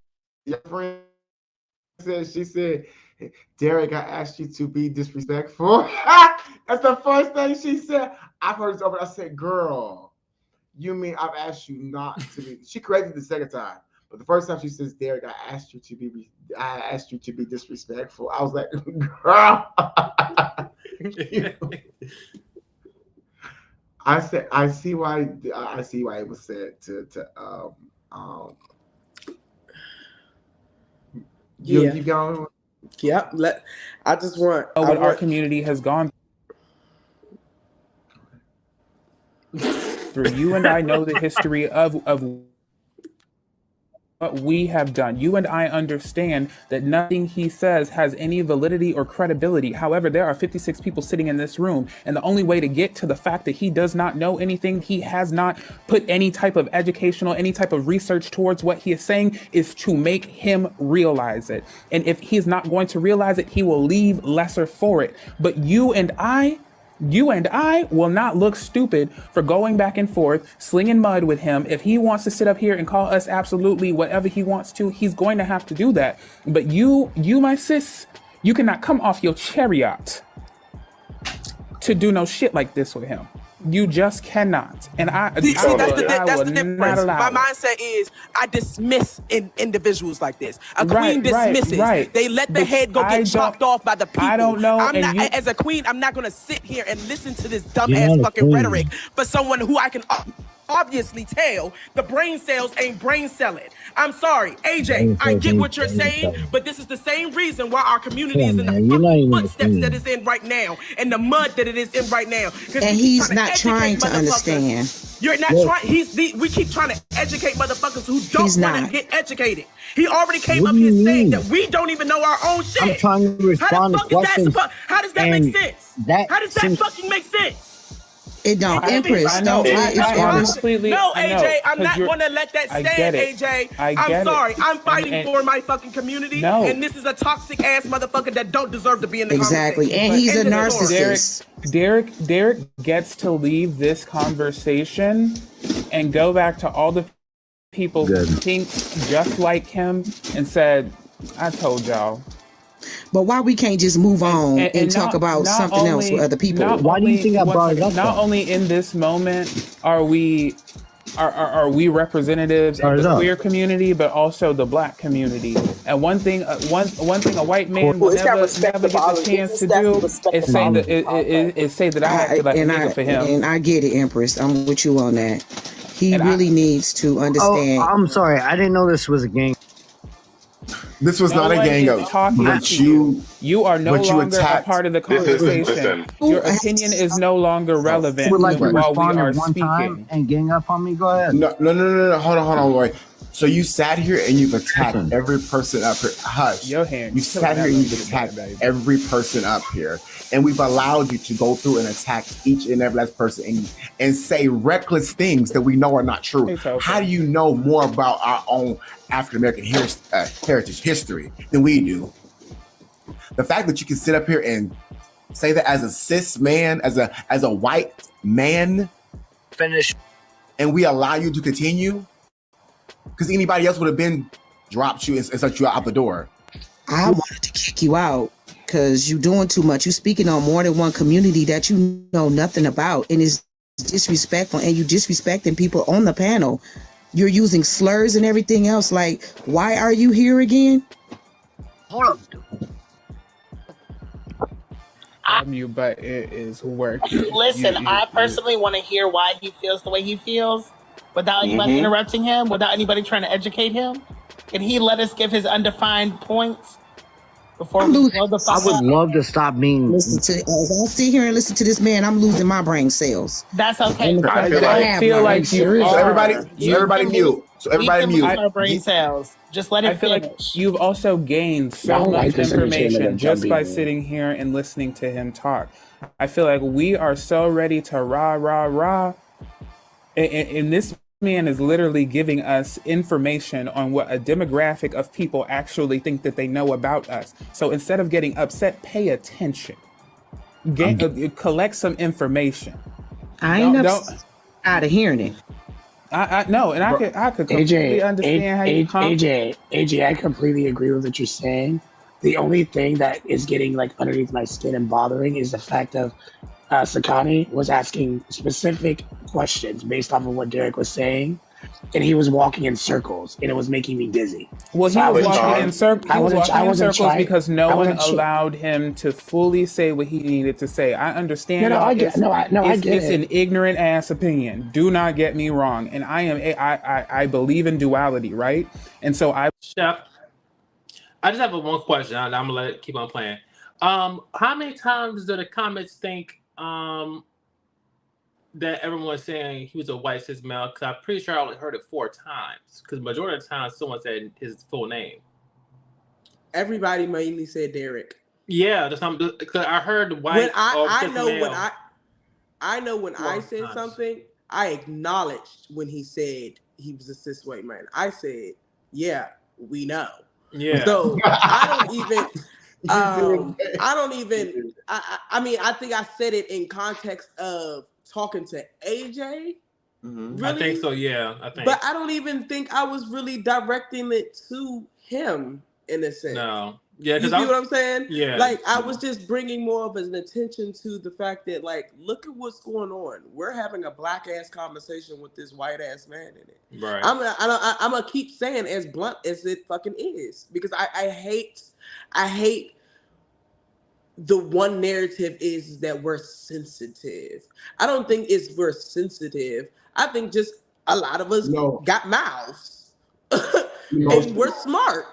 [SPEAKER 1] Your friend said, she said, Derek, I asked you to be disrespectful. That's the first thing she said. I've heard this over. I said, girl, you mean I've asked you not to be? She corrected the second time, but the first time she says, Derek, I asked you to be disrespectful. I was like, girl. I said, I see why it was said to
[SPEAKER 2] yeah.
[SPEAKER 1] You going?
[SPEAKER 2] Yep. I just want
[SPEAKER 9] what our community has gone through. You and I know the history of what we have done. You and I understand that nothing he says has any validity or credibility. However, there are 56 people sitting in this room, and the only way to get to the fact that he does not know anything, he has not put any type of educational, any type of research towards what he is saying, is to make him realize it. And if he's not going to realize it, he will leave lesser for it. But you and I will not look stupid for going back and forth, slinging mud with him. If he wants to sit up here and call us absolutely whatever he wants to, he's going to have to do that. But you, my sis, you cannot come off your chariot to do no shit like this with him. You just cannot. And that's the difference. My
[SPEAKER 10] mindset is I dismiss individuals like this. A queen dismisses. Right. They let the head go get chopped off by the people.
[SPEAKER 9] I don't know.
[SPEAKER 10] As a queen, I'm not going to sit here and listen to this dumbass fucking rhetoric for someone who I can obviously tell the brain cells ain't brain selling. I'm sorry, AJ, I get what you're saying, but this is the same reason why our community is in the fucking footsteps that it's in right now, and the mud that it is in right now.
[SPEAKER 8] And he's not trying to understand.
[SPEAKER 10] You're not trying. We keep trying to educate motherfuckers who don't want to get educated. He already came up here saying that we don't even know our own shit.
[SPEAKER 4] I'm trying to respond to questions.
[SPEAKER 10] How does that make sense? How does that fucking make sense?
[SPEAKER 8] It don't. Empress, don't.
[SPEAKER 10] No, AJ, I'm not going to let that stand, AJ. I'm sorry. I'm fighting for my fucking community, and this is a toxic ass motherfucker that don't deserve to be in the
[SPEAKER 8] conversation. And he's a narcissist.
[SPEAKER 9] Derek gets to leave this conversation and go back to all the people who think just like him and said, I told y'all.
[SPEAKER 8] But why we can't just move on and talk about something else with other people?
[SPEAKER 4] Why do you think I brought it up?
[SPEAKER 9] Not only in this moment are we representatives of the queer community, but also the Black community. And one thing a white man will never get the chance to do is say that I acted like a nigga for him.
[SPEAKER 8] And I get it, Empress. I'm with you on that. He really needs to understand.
[SPEAKER 4] Oh, I'm sorry. I didn't know this was a gang.
[SPEAKER 7] This was not a gang up.
[SPEAKER 9] But you are no longer a part of the conversation. Your opinion is no longer relevant while we are speaking.
[SPEAKER 4] And gang up on me. Go ahead.
[SPEAKER 7] No. Hold on, Lori. So you sat here and you've attacked every person up here. Hush.
[SPEAKER 9] Your hand.
[SPEAKER 7] You sat here and you've attacked every person up here. And we've allowed you to go through and attack each and every last person and say reckless things that we know are not true. Okay. How do you know more about our own African American heritage history than we do? The fact that you can sit up here and say that as a cis man, as a white man, and we allow you to continue, because anybody else would have been dropped you and sent you out the door.
[SPEAKER 8] I wanted to kick you out because you're doing too much. You're speaking on more than one community that you know nothing about, and it's disrespectful, and you're disrespecting people on the panel. You're using slurs and everything else. Like, why are you here again?
[SPEAKER 4] Hold up.
[SPEAKER 9] But it is working.
[SPEAKER 11] Listen, I personally want to hear why he feels the way he feels without anybody interrupting him, without anybody trying to educate him. Can he let us give his undefined points? before we blow the fuck
[SPEAKER 4] I would
[SPEAKER 11] up.
[SPEAKER 4] love to stop being.
[SPEAKER 8] Listen to as I sit here and listen to this man, I'm losing my brain cells.
[SPEAKER 11] That's okay.
[SPEAKER 8] And the
[SPEAKER 7] I
[SPEAKER 8] fact
[SPEAKER 7] feel
[SPEAKER 8] that
[SPEAKER 7] like-
[SPEAKER 8] have
[SPEAKER 9] feel
[SPEAKER 8] none.
[SPEAKER 9] like you
[SPEAKER 6] serious.
[SPEAKER 7] So everybody,
[SPEAKER 9] are.
[SPEAKER 7] so everybody mute. So everybody
[SPEAKER 11] we can
[SPEAKER 7] mute.
[SPEAKER 11] lose our brain cells. Just let
[SPEAKER 9] I
[SPEAKER 11] him
[SPEAKER 9] feel
[SPEAKER 11] finish.
[SPEAKER 9] like you've also gained
[SPEAKER 6] I
[SPEAKER 9] so
[SPEAKER 6] don't like
[SPEAKER 9] much
[SPEAKER 6] this entertainment
[SPEAKER 9] information
[SPEAKER 6] of
[SPEAKER 9] just by
[SPEAKER 6] jumping.
[SPEAKER 9] sitting here and listening to him talk. I feel like we are so ready to rah. And this man is literally giving us information on what a demographic of people actually think that they know about us. So instead of getting upset, pay attention. Collect some information.
[SPEAKER 8] I ain't out of hearing it.
[SPEAKER 9] I know, and I could completely understand how you
[SPEAKER 6] AJ, I completely agree with what you're saying. The only thing that is getting like underneath my skin and bothering is the fact of Sakani was asking specific questions based off of what Derek was saying, and he was walking in circles, and it was making me dizzy.
[SPEAKER 9] Well,
[SPEAKER 6] So
[SPEAKER 9] he
[SPEAKER 6] I
[SPEAKER 9] was
[SPEAKER 6] wasn't
[SPEAKER 9] walking
[SPEAKER 6] trying-
[SPEAKER 9] in circles.
[SPEAKER 6] I wasn't trying-
[SPEAKER 9] because no
[SPEAKER 6] I
[SPEAKER 9] one
[SPEAKER 6] wasn't tr-
[SPEAKER 9] allowed him to fully say what he needed to say. I understand.
[SPEAKER 6] No, I get
[SPEAKER 9] It's
[SPEAKER 6] it.
[SPEAKER 9] an ignorant ass opinion. Do not get me wrong. And I believe in duality, right? And so
[SPEAKER 3] Chef, I just have one question. I'm gonna let it keep on playing. How many times do the comments think that everyone's saying he was a white cis male? Because I'm pretty sure I only heard it 4 times. Because majority of the time, someone said his full name.
[SPEAKER 2] Everybody mainly said Derek.
[SPEAKER 3] Yeah, because I heard white.
[SPEAKER 2] When I know
[SPEAKER 3] male.
[SPEAKER 2] when I said something, I acknowledged when he said he was a cis white man. I said, "Yeah, we know."
[SPEAKER 3] Yeah.
[SPEAKER 2] So I don't even. I mean, I think I said it in context of talking to AJ.
[SPEAKER 3] Mm-hmm.
[SPEAKER 2] Really?
[SPEAKER 3] I think so. Yeah, I think.
[SPEAKER 2] But I don't even think I was really directing it to him in a sense.
[SPEAKER 3] No. Yeah,
[SPEAKER 2] you see what I'm saying?
[SPEAKER 3] Yeah.
[SPEAKER 2] Like I was just bringing more of an attention to the fact that, like, look at what's going on. We're having a black ass conversation with this white ass man in it.
[SPEAKER 3] Right.
[SPEAKER 2] I'm gonna keep saying as blunt as it fucking is, because I hate the one narrative is that we're sensitive. I don't think we're sensitive. I think just a lot of us got mouths and we're smart,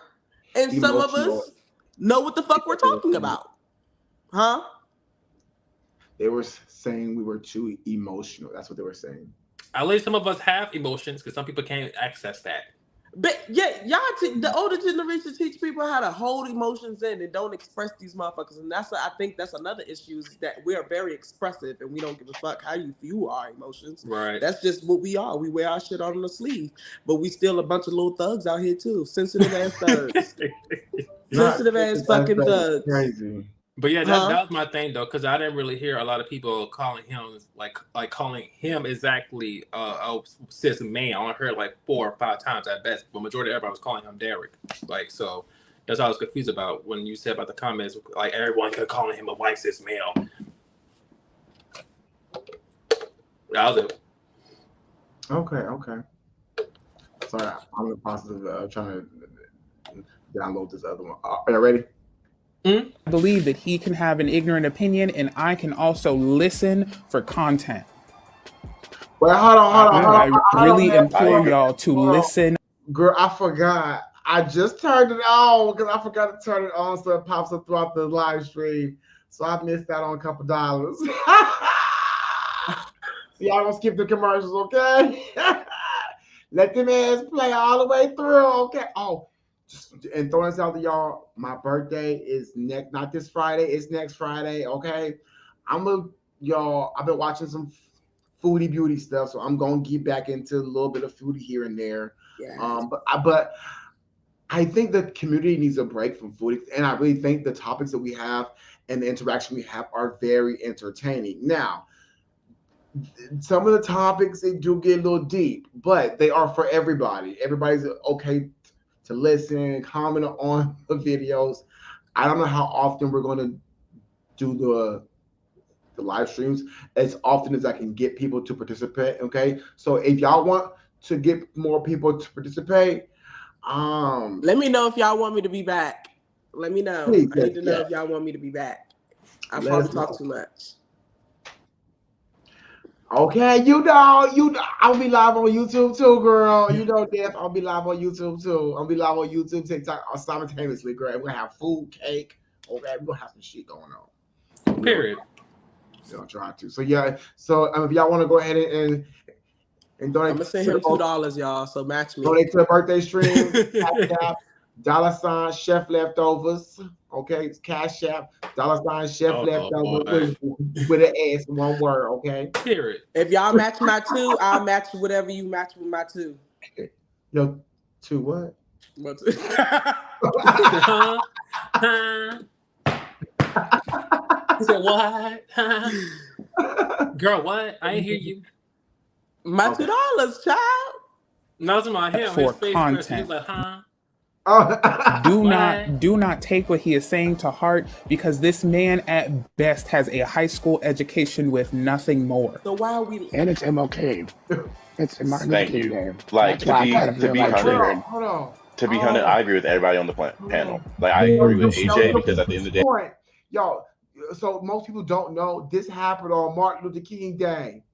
[SPEAKER 2] and some of us know what the fuck we're talking about. Huh?
[SPEAKER 1] They were saying we were too emotional. That's what they were saying.
[SPEAKER 3] At least some of us have emotions, because some people can't access that.
[SPEAKER 2] But yeah, the older generation teach people how to hold emotions in and don't express these motherfuckers, and I think that's another issue, is that we are very expressive and we don't give a fuck how you view our emotions.
[SPEAKER 3] Right.
[SPEAKER 2] That's just what we are. We wear our shit on the sleeve, but we still a bunch of little thugs out here too, sensitive ass thugs, sensitive ass fucking thugs.
[SPEAKER 1] Crazy.
[SPEAKER 3] But yeah, that was my thing though, because I didn't really hear a lot of people calling him like calling him exactly a cis man. I only heard like 4 or 5 times at best, but majority of everybody was calling him Derek. Like, so that's what I was confused about when you said about the comments. Like, everyone kept calling him a white cis male. That was it.
[SPEAKER 1] Okay. Sorry, I'm in the process of trying to download this other one. Are you ready?
[SPEAKER 9] I believe that he can have an ignorant opinion, and I can also listen for content.
[SPEAKER 1] Well, hold on.
[SPEAKER 9] I really implore y'all to listen.
[SPEAKER 1] Girl, I forgot. I just turned it on because I forgot to turn it on, so it pops up throughout the live stream. So I missed out on a couple dollars. So y'all gonna skip the commercials, okay? Let them ass play all the way through, okay? Oh. And throwing this out to y'all, my birthday is not this Friday, it's next Friday, okay? I've been watching some foodie beauty stuff, so I'm gonna get back into a little bit of foodie here and there. Yeah. But I think the community needs a break from foodie, and I really think the topics that we have and the interaction we have are very entertaining. Now, some of the topics, they do get a little deep, but they are for everybody. Everybody's okay to listen, comment on the videos. I don't know how often we're going to do the live streams, as often as I can get people to participate, okay? So if y'all want to get more people to participate,
[SPEAKER 2] let me know if y'all want me to be back. Let me know. Please, I need to know if y'all want me to be back. I probably talk too much.
[SPEAKER 1] Okay, I'll be live on YouTube too, girl. You know, Def, I'll be live on YouTube too. I'll be live on YouTube, TikTok simultaneously, girl. We're gonna have food, cake. Okay, we're gonna have some shit going on.
[SPEAKER 3] Period.
[SPEAKER 1] We're gonna try to. So yeah, so if y'all want to go ahead and donate,
[SPEAKER 2] I'm gonna send him $2, y'all. So match me.
[SPEAKER 1] Donate to the birthday stream. Cashapp, $Chef Leftovers. Okay, it's Cashapp, $Chef Leftovers with an S, one word. Okay.
[SPEAKER 3] Period.
[SPEAKER 2] If y'all match my 2, I'll match whatever you match with my 2.
[SPEAKER 1] Yo, 2 what?
[SPEAKER 2] What?
[SPEAKER 3] He said, what? Girl, what? I ain't hear you.
[SPEAKER 2] My $2, child.
[SPEAKER 3] No, it's my him.
[SPEAKER 9] For content. Do not take what he is saying to heart, because this man at best has a high school education with nothing more.
[SPEAKER 2] So why are we?
[SPEAKER 6] And it's MLK. It's in Martin Luther King Day.
[SPEAKER 5] Like to be 100, to be 100, I agree with everybody on the panel. Like I agree with AJ because at the end of the day,
[SPEAKER 1] y'all. So most people don't know this happened on Martin Luther King Day.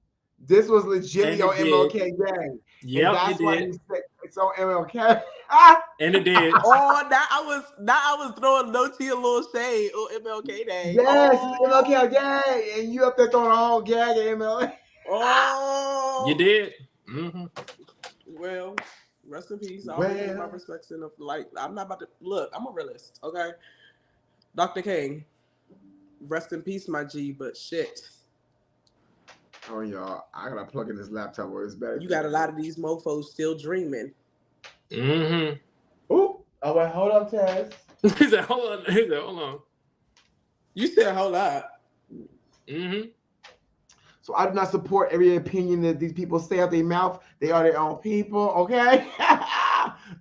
[SPEAKER 1] This was legitimately on MLK Day.
[SPEAKER 3] Yeah,
[SPEAKER 1] that's why
[SPEAKER 3] did.
[SPEAKER 1] It's on MLK.
[SPEAKER 3] And it did.
[SPEAKER 2] Oh, now I was throwing no tea a little shade on MLK Day.
[SPEAKER 1] Yes, MLK Day, and you up there throwing a whole gag at MLK.
[SPEAKER 2] Oh,
[SPEAKER 3] You did. Mm-hmm.
[SPEAKER 2] Well, rest in peace. I'll give my respects enough. Like, I'm not about to look. I'm a realist, okay? Dr. King, rest in peace, my G. But shit.
[SPEAKER 1] Oh, y'all, I gotta plug in this laptop where it's better.
[SPEAKER 2] You got a lot of these mofos still dreaming.
[SPEAKER 3] Mm-hmm.
[SPEAKER 1] Oh, wait, hold up, Tess.
[SPEAKER 3] He said, hold on.
[SPEAKER 2] You said, hold up.
[SPEAKER 3] Mm-hmm.
[SPEAKER 1] So I do not support every opinion that these people say out their mouth. They are their own people, okay?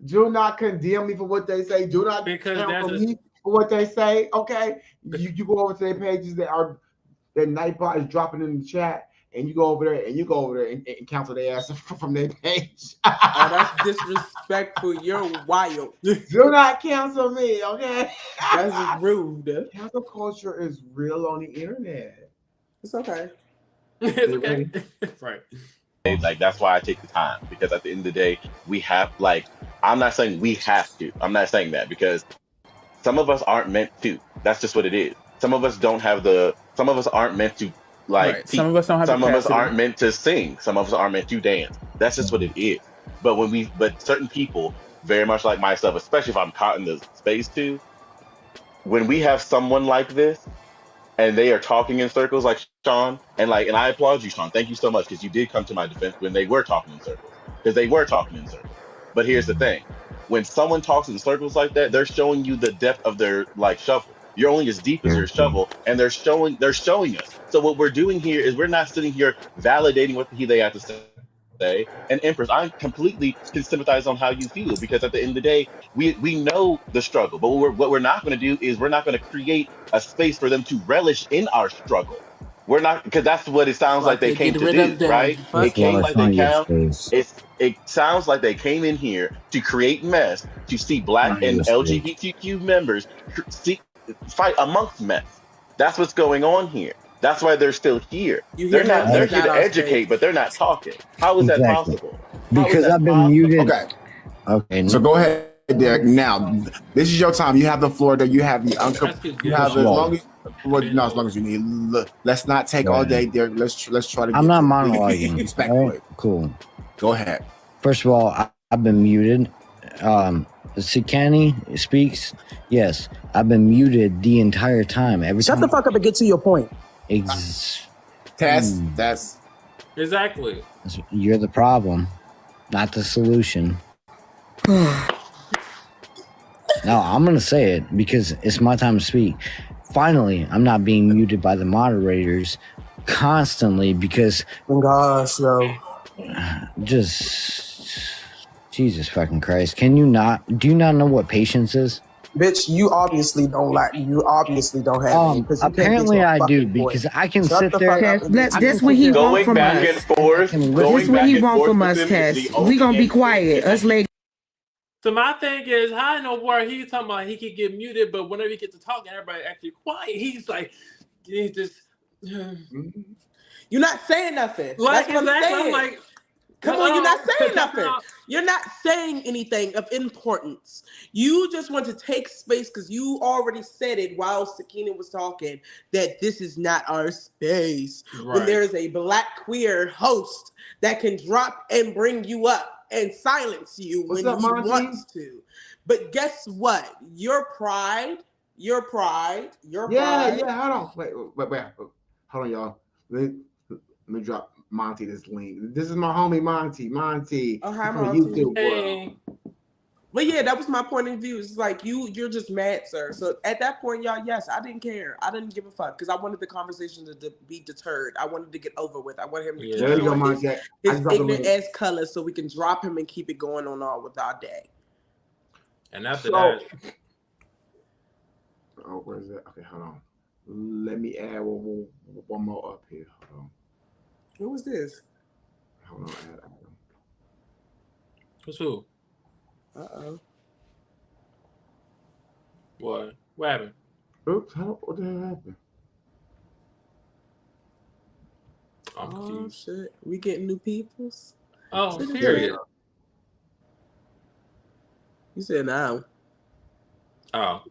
[SPEAKER 1] Do not condemn me for what they say. Do not count me for what they say, okay? You go over to their pages that Nightbot is dropping in the chat. And you go over there and cancel their ass from their page.
[SPEAKER 2] Oh, that's disrespectful. You're wild.
[SPEAKER 1] Do not cancel me, okay?
[SPEAKER 2] That's rude.
[SPEAKER 1] Cancel culture is real on the internet.
[SPEAKER 2] It's okay.
[SPEAKER 3] It's okay. Right.
[SPEAKER 5] Like that's why I take the time, because at the end of the day, we have I'm not saying we have to. I'm not saying that, because some of us aren't meant to. That's just what it is. Some of us don't have some of us aren't meant to.
[SPEAKER 9] Right. Some of us don't have.
[SPEAKER 5] Some of us aren't meant to sing. Some of us aren't meant to dance. That's just what it is. But certain people, very much like myself, especially if I'm caught in the space too, when we have someone like this, and they are talking in circles like Sean, and I applaud you, Sean. Thank you so much, because you did come to my defense when they were talking in circles, because they were talking in circles. But here's the thing: when someone talks in circles like that, they're showing you the depth of their shovel. You're only as deep as your shovel, and they're showing us. So what we're doing here is we're not sitting here validating what they have to say. And Empress, I completely can sympathize on how you feel, because at the end of the day, we know the struggle. But what we're not going to do is we're not going to create a space for them to relish in our struggle. We're not, because that's what it sounds like they came to do, right? It sounds like they came in here to create mess, to see Black and LGBTQ members fight amongst mess. That's what's going on here. That's why they're still here. They're here to educate, but they're not talking. How is that possible?
[SPEAKER 4] Because I've been muted.
[SPEAKER 7] Okay. So go ahead, Derek. Now, this is your time. You have the floor. That you have the as long as you need. Look, let's not take all day, Derek. Let's try to.
[SPEAKER 4] I'm not monologuing.
[SPEAKER 7] Respectfully.
[SPEAKER 4] Right? Cool.
[SPEAKER 7] Go ahead.
[SPEAKER 4] First of all, I've been muted. Sikani speaks. Yes, I've been muted the entire time.
[SPEAKER 10] Shut the fuck up and get to your point.
[SPEAKER 7] That's
[SPEAKER 3] exactly.
[SPEAKER 4] You're the problem, not the solution. No, I'm gonna say it because it's my time to speak. Finally, I'm not being muted by the moderators constantly because
[SPEAKER 10] gosh, no.
[SPEAKER 4] Just Jesus fucking Christ. Do you not know what patience is?
[SPEAKER 10] Bitch, you obviously don't have any.
[SPEAKER 4] Apparently I do, because I can sit there.
[SPEAKER 8] That's what he wants from us.
[SPEAKER 5] Going back and forth.
[SPEAKER 8] That's what he wants from us, Tess. We gonna be quiet. Us ladies.
[SPEAKER 3] So my thing is, how in the world he's talking about he could get muted, but whenever he gets to talking, everybody actually quiet. He's like, he just.
[SPEAKER 2] You're not saying nothing.
[SPEAKER 3] Like,
[SPEAKER 2] That's what I'm
[SPEAKER 3] exactly.
[SPEAKER 2] saying.
[SPEAKER 3] I'm like,
[SPEAKER 2] come on, you're not saying
[SPEAKER 3] cut
[SPEAKER 2] nothing.
[SPEAKER 3] out.
[SPEAKER 2] You're not saying anything of importance. You just want to take space because you already said it while Sakina was talking that this is not our space.
[SPEAKER 3] Right.
[SPEAKER 2] When there is a Black queer host that can drop and bring you up and silence you when he wants to. But guess what? Your pride.
[SPEAKER 1] Yeah, hold on. Wait. Hold on, y'all. Let me drop Monty this link. This is my homie Monty.
[SPEAKER 2] Oh, hi,
[SPEAKER 1] from
[SPEAKER 2] Monty.
[SPEAKER 1] the YouTube world.
[SPEAKER 2] But yeah, that was my point of view. It's like you're just mad, sir. So at that point, y'all, yes, I didn't care. I didn't give a fuck because I wanted the conversation to be deterred. I wanted to get over with. I wanted him to keep showing his ignorant ass colors so we can drop him and keep it going on with our day.
[SPEAKER 3] And after that.
[SPEAKER 1] Oh, where's that? Okay, hold on. Let me add one more up here. Hold on.
[SPEAKER 2] What was this?
[SPEAKER 1] Hold on, add.
[SPEAKER 3] Who's who?
[SPEAKER 2] Uh-oh.
[SPEAKER 3] What? What happened?
[SPEAKER 1] Oops, what the hell happened?
[SPEAKER 3] I'm confused.
[SPEAKER 2] Shit. We getting new peoples?
[SPEAKER 3] Oh, period.
[SPEAKER 2] You said no.
[SPEAKER 3] Oh.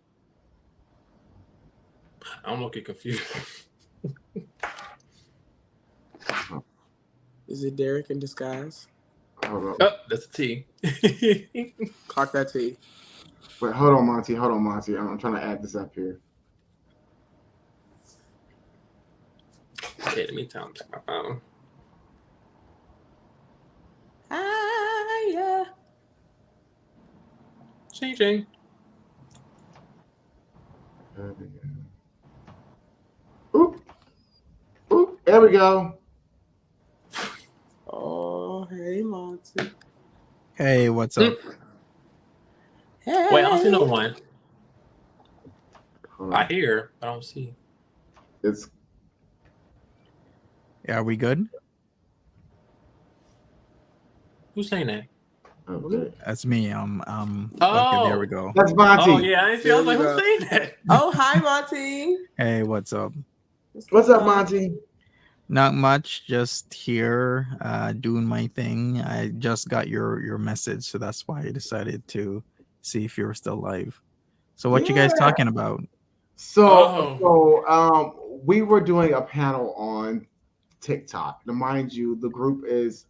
[SPEAKER 3] I'm looking confused.
[SPEAKER 2] Is it Derek in disguise?
[SPEAKER 1] Hold on.
[SPEAKER 3] Oh, that's a T.
[SPEAKER 2] Clock that T.
[SPEAKER 1] Wait, hold on, Monty. I'm trying to add this up here.
[SPEAKER 3] Okay, let me check my phone.
[SPEAKER 2] Yeah.
[SPEAKER 3] Changing.
[SPEAKER 1] Oop, there we go.
[SPEAKER 2] Oh, hey, Monty.
[SPEAKER 12] Hey, what's up?
[SPEAKER 2] Hey.
[SPEAKER 3] Wait, I don't see no one. I hear, I don't see.
[SPEAKER 1] It's.
[SPEAKER 12] Yeah, are we good?
[SPEAKER 3] Who's saying that?
[SPEAKER 1] Okay.
[SPEAKER 12] That's me.
[SPEAKER 3] Oh,
[SPEAKER 12] okay, there we go.
[SPEAKER 1] That's Monty.
[SPEAKER 3] Oh yeah, I didn't see. I was like, who's saying that?
[SPEAKER 2] Oh, hi, Monty.
[SPEAKER 12] Hey, what's up?
[SPEAKER 1] What's up, Monty?
[SPEAKER 12] Not much. Just here, doing my thing. I just got your message, so that's why I decided to see if you were still live. So, what you guys talking about?
[SPEAKER 1] So, we were doing a panel on TikTok. Now, mind you, the group is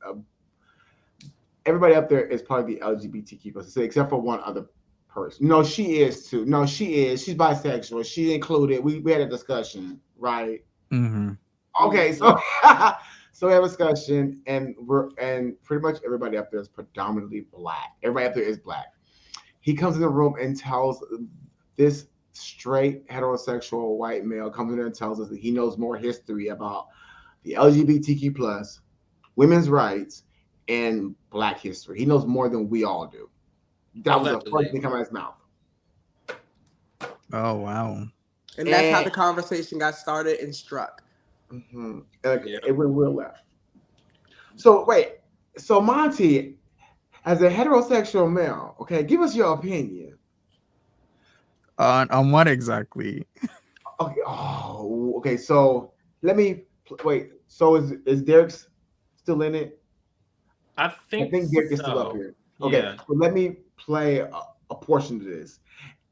[SPEAKER 1] everybody up there is part of the LGBTQ plus, except for one other person. No, she is too. No, she is. She's bisexual. She included. We had a discussion, right?
[SPEAKER 12] Mm-hmm.
[SPEAKER 1] Okay, so so we have a discussion, and pretty much everybody up there is predominantly Black. Everybody up there is Black. He comes in the room and tells this straight heterosexual white male comes in there and tells us that he knows more history about the LGBTQ plus, women's rights, and Black history. He knows more than we all do. That was the first thing come out of his mouth.
[SPEAKER 12] Oh wow!
[SPEAKER 2] And that's how the conversation got started and struck.
[SPEAKER 1] Mm-hmm. It went real left. So wait, so Monty, as a heterosexual male, okay, give us your opinion.
[SPEAKER 12] On what exactly?
[SPEAKER 1] Okay. Oh, okay. So let me wait. So is Derek still in it?
[SPEAKER 3] I think
[SPEAKER 1] Derek is still up here. Okay. Yeah. So let me play a portion of this,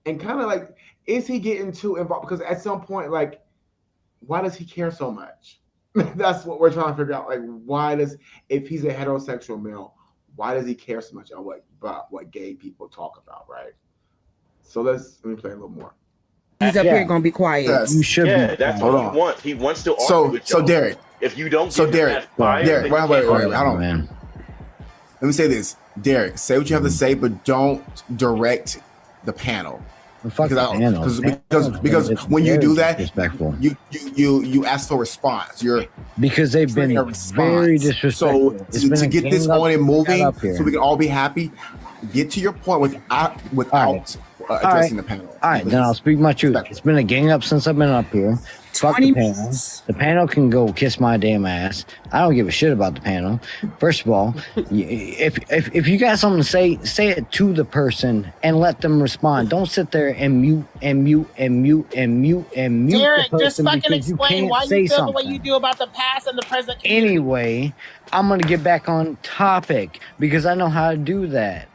[SPEAKER 1] and kind of like, is he getting too involved? Because at some point, like, why does he care so much? That's what we're trying to figure out. Like, if he's a heterosexual male, why does he care so much about what gay people talk about, right? So let me play a little more.
[SPEAKER 8] He's up here gonna be quiet.
[SPEAKER 7] Yes.
[SPEAKER 4] You should be.
[SPEAKER 5] That's what he wants. He wants to argue with
[SPEAKER 7] so
[SPEAKER 5] y'all.
[SPEAKER 7] Derek.
[SPEAKER 5] If you don't
[SPEAKER 7] So
[SPEAKER 5] give
[SPEAKER 7] Derek,
[SPEAKER 5] him that fire,
[SPEAKER 7] Derek, wait, hold on.
[SPEAKER 4] Man.
[SPEAKER 7] Let me say this. Derek, say what you have to say, but don't direct the panel. Because when you do that, you ask for response.
[SPEAKER 4] Because they've been very disrespectful.
[SPEAKER 7] So to get this on and moving, so we can all be happy, get to your point without addressing the panel.
[SPEAKER 4] All right, then I'll speak my truth. It's been a gang up since I've been up here. Fuck the panel. The panel can go kiss my damn ass. I don't give a shit about the panel. First of all, if you got something to say it to the person and let them respond. Don't sit there and mute
[SPEAKER 11] Derek,
[SPEAKER 4] the person
[SPEAKER 11] just fucking
[SPEAKER 4] because you
[SPEAKER 11] explain
[SPEAKER 4] can't
[SPEAKER 11] why
[SPEAKER 4] say
[SPEAKER 11] you feel
[SPEAKER 4] something.
[SPEAKER 11] the way you do about the past and the present community.
[SPEAKER 4] Anyway, I'm gonna get back on topic because I know how to do that.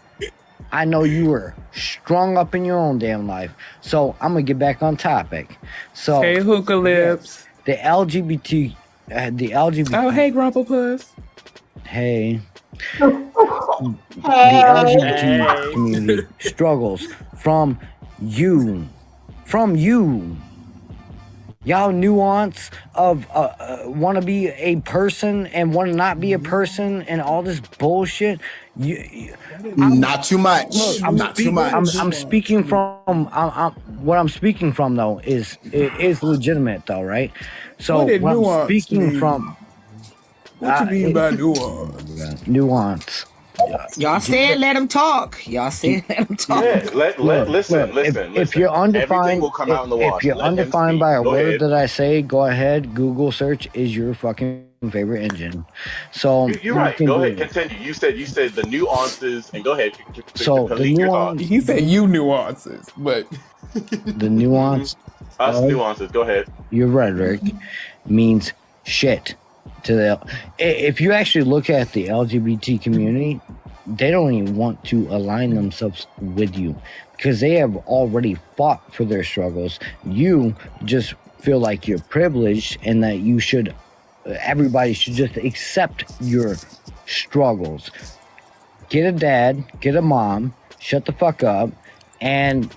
[SPEAKER 4] I know you were strung up in your own damn life. So I'm gonna get back on topic. So
[SPEAKER 9] hey, hookah lips.
[SPEAKER 4] The LGBT.
[SPEAKER 9] Oh, hey, Grumple Puss.
[SPEAKER 4] Hey. The LGBT community struggles from you. Y'all nuance of want to be a person and want to not be a person and all this bullshit.
[SPEAKER 7] Not too much. Not too much.
[SPEAKER 4] I'm speaking from. What I'm speaking from though is legitimate though, right? So what I'm speaking from.
[SPEAKER 13] What you mean by nuance?
[SPEAKER 4] Nuance.
[SPEAKER 8] Y'all said let him talk. Listen.
[SPEAKER 4] If you're undefined,
[SPEAKER 5] will come out in the wash.
[SPEAKER 4] If you're
[SPEAKER 5] Let him
[SPEAKER 4] undefined
[SPEAKER 5] speak.
[SPEAKER 4] by a
[SPEAKER 5] Go
[SPEAKER 4] word
[SPEAKER 5] ahead.
[SPEAKER 4] that I say, go ahead. Google search is your fucking favorite engine. So
[SPEAKER 5] You're right. Go ahead. Continue. You said the nuances, and go ahead.
[SPEAKER 4] So the nuance.
[SPEAKER 9] He said you nuances, but
[SPEAKER 4] the nuance.
[SPEAKER 5] Us nuances. Go ahead.
[SPEAKER 4] Your rhetoric means shit to the. If you actually look at the LGBT community, they don't even want to align themselves with you because they have already fought for their struggles. You just feel like you're privileged and that you should. Everybody should just accept your struggles. Get a dad, get a mom, shut the fuck up, and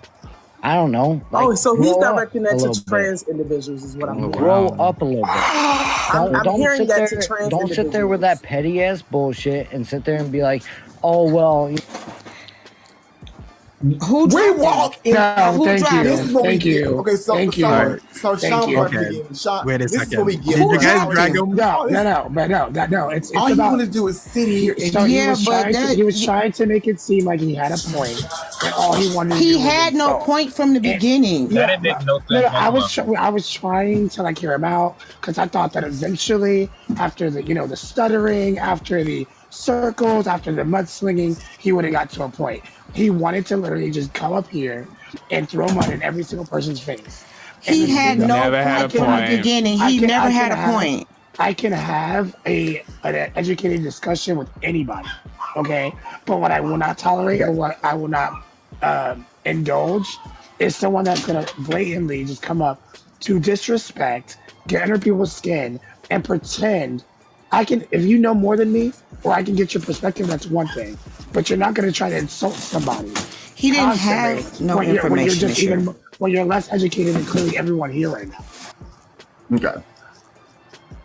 [SPEAKER 4] I don't know.
[SPEAKER 2] So he's directing that to
[SPEAKER 4] bit.
[SPEAKER 2] trans individuals, is what I'm hearing.
[SPEAKER 4] Grow up a little bit.
[SPEAKER 2] I'm hearing that to trans
[SPEAKER 4] Don't sit there with that petty ass bullshit and sit there and be like, oh well.
[SPEAKER 8] Who
[SPEAKER 7] we walk in.
[SPEAKER 6] Thank you.
[SPEAKER 7] Okay, so
[SPEAKER 6] thank you.
[SPEAKER 7] So
[SPEAKER 6] Thank
[SPEAKER 7] Sean,
[SPEAKER 6] you.
[SPEAKER 7] Sean,
[SPEAKER 12] wait a
[SPEAKER 7] this
[SPEAKER 12] second.
[SPEAKER 7] is what we get.
[SPEAKER 12] Did you guys drag him?
[SPEAKER 6] No. It's
[SPEAKER 7] all
[SPEAKER 6] about,
[SPEAKER 7] you want to do is sit here and
[SPEAKER 6] he was trying to make it seem like he had a point, and all he wanted to do.
[SPEAKER 8] He had no point from the beginning.
[SPEAKER 6] Yeah, I was trying to like hear him out because I thought that eventually, after the stuttering, after the circles, after the mudslinging, he would have got to a point. He wanted to literally just come up here and throw mud in every single person's face.
[SPEAKER 8] He had no point from the beginning. He never had a point.
[SPEAKER 6] I can have an educated discussion with anybody, okay? But what I will not tolerate or what I will not indulge is someone that's going to blatantly just come up to disrespect, get under people's skin, and pretend if you know more than me, or I can get your perspective, that's one thing. But you're not going to try to insult somebody.
[SPEAKER 8] He didn't have no information.
[SPEAKER 6] When you're less educated than clearly everyone here right now.
[SPEAKER 7] Okay.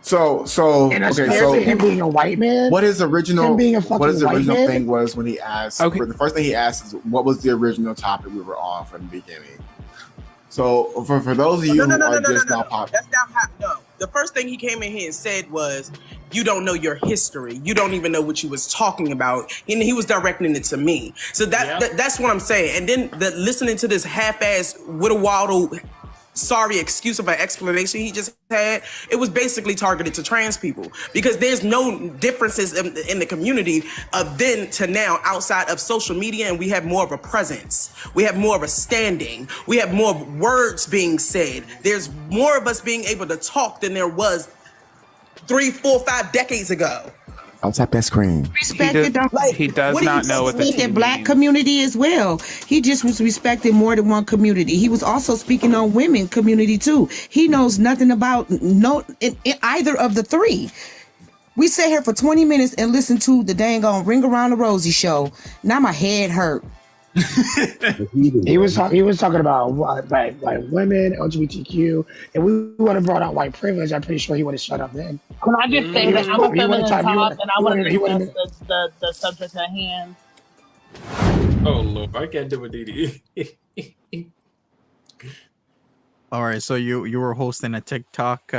[SPEAKER 7] So
[SPEAKER 6] him being a white man.
[SPEAKER 7] What his original
[SPEAKER 6] thing
[SPEAKER 7] thing was when he asked? Okay. The first thing he asked is what was the original topic we were on from the beginning. So for those of you who are just now popping,
[SPEAKER 10] that's not how. No, the first thing he came in here and said was, "You don't know your history. You don't even know what you was talking about." And he was directing it to me. So that's what I'm saying. And then listening to this half-ass whittle-waddle, sorry excuse of an explanation he just had, it was basically targeted to trans people because there's no differences in the community of then to now outside of social media, and we have more of a presence, we have more of a standing, we have more words being said, there's more of us being able to talk than there was 3, 4, 5 decades ago.
[SPEAKER 7] I'll tap that screen.
[SPEAKER 9] He does not know what the
[SPEAKER 8] black community as well. He just was respecting more than one community. He was also speaking on women community too. He knows nothing about either of the three. We sat here for 20 minutes and listened to the dang on Ring Around the Rosie show. Now my head hurt.
[SPEAKER 6] He was talking about like women, LGBTQ, and we would have brought out white privilege. I'm pretty sure he would have shut up then.
[SPEAKER 11] Can I just say that I'm a feminist top and I want to discuss the subject at hand?
[SPEAKER 3] Oh Lord, I can't do it, DD.
[SPEAKER 12] All right, so you were hosting a TikTok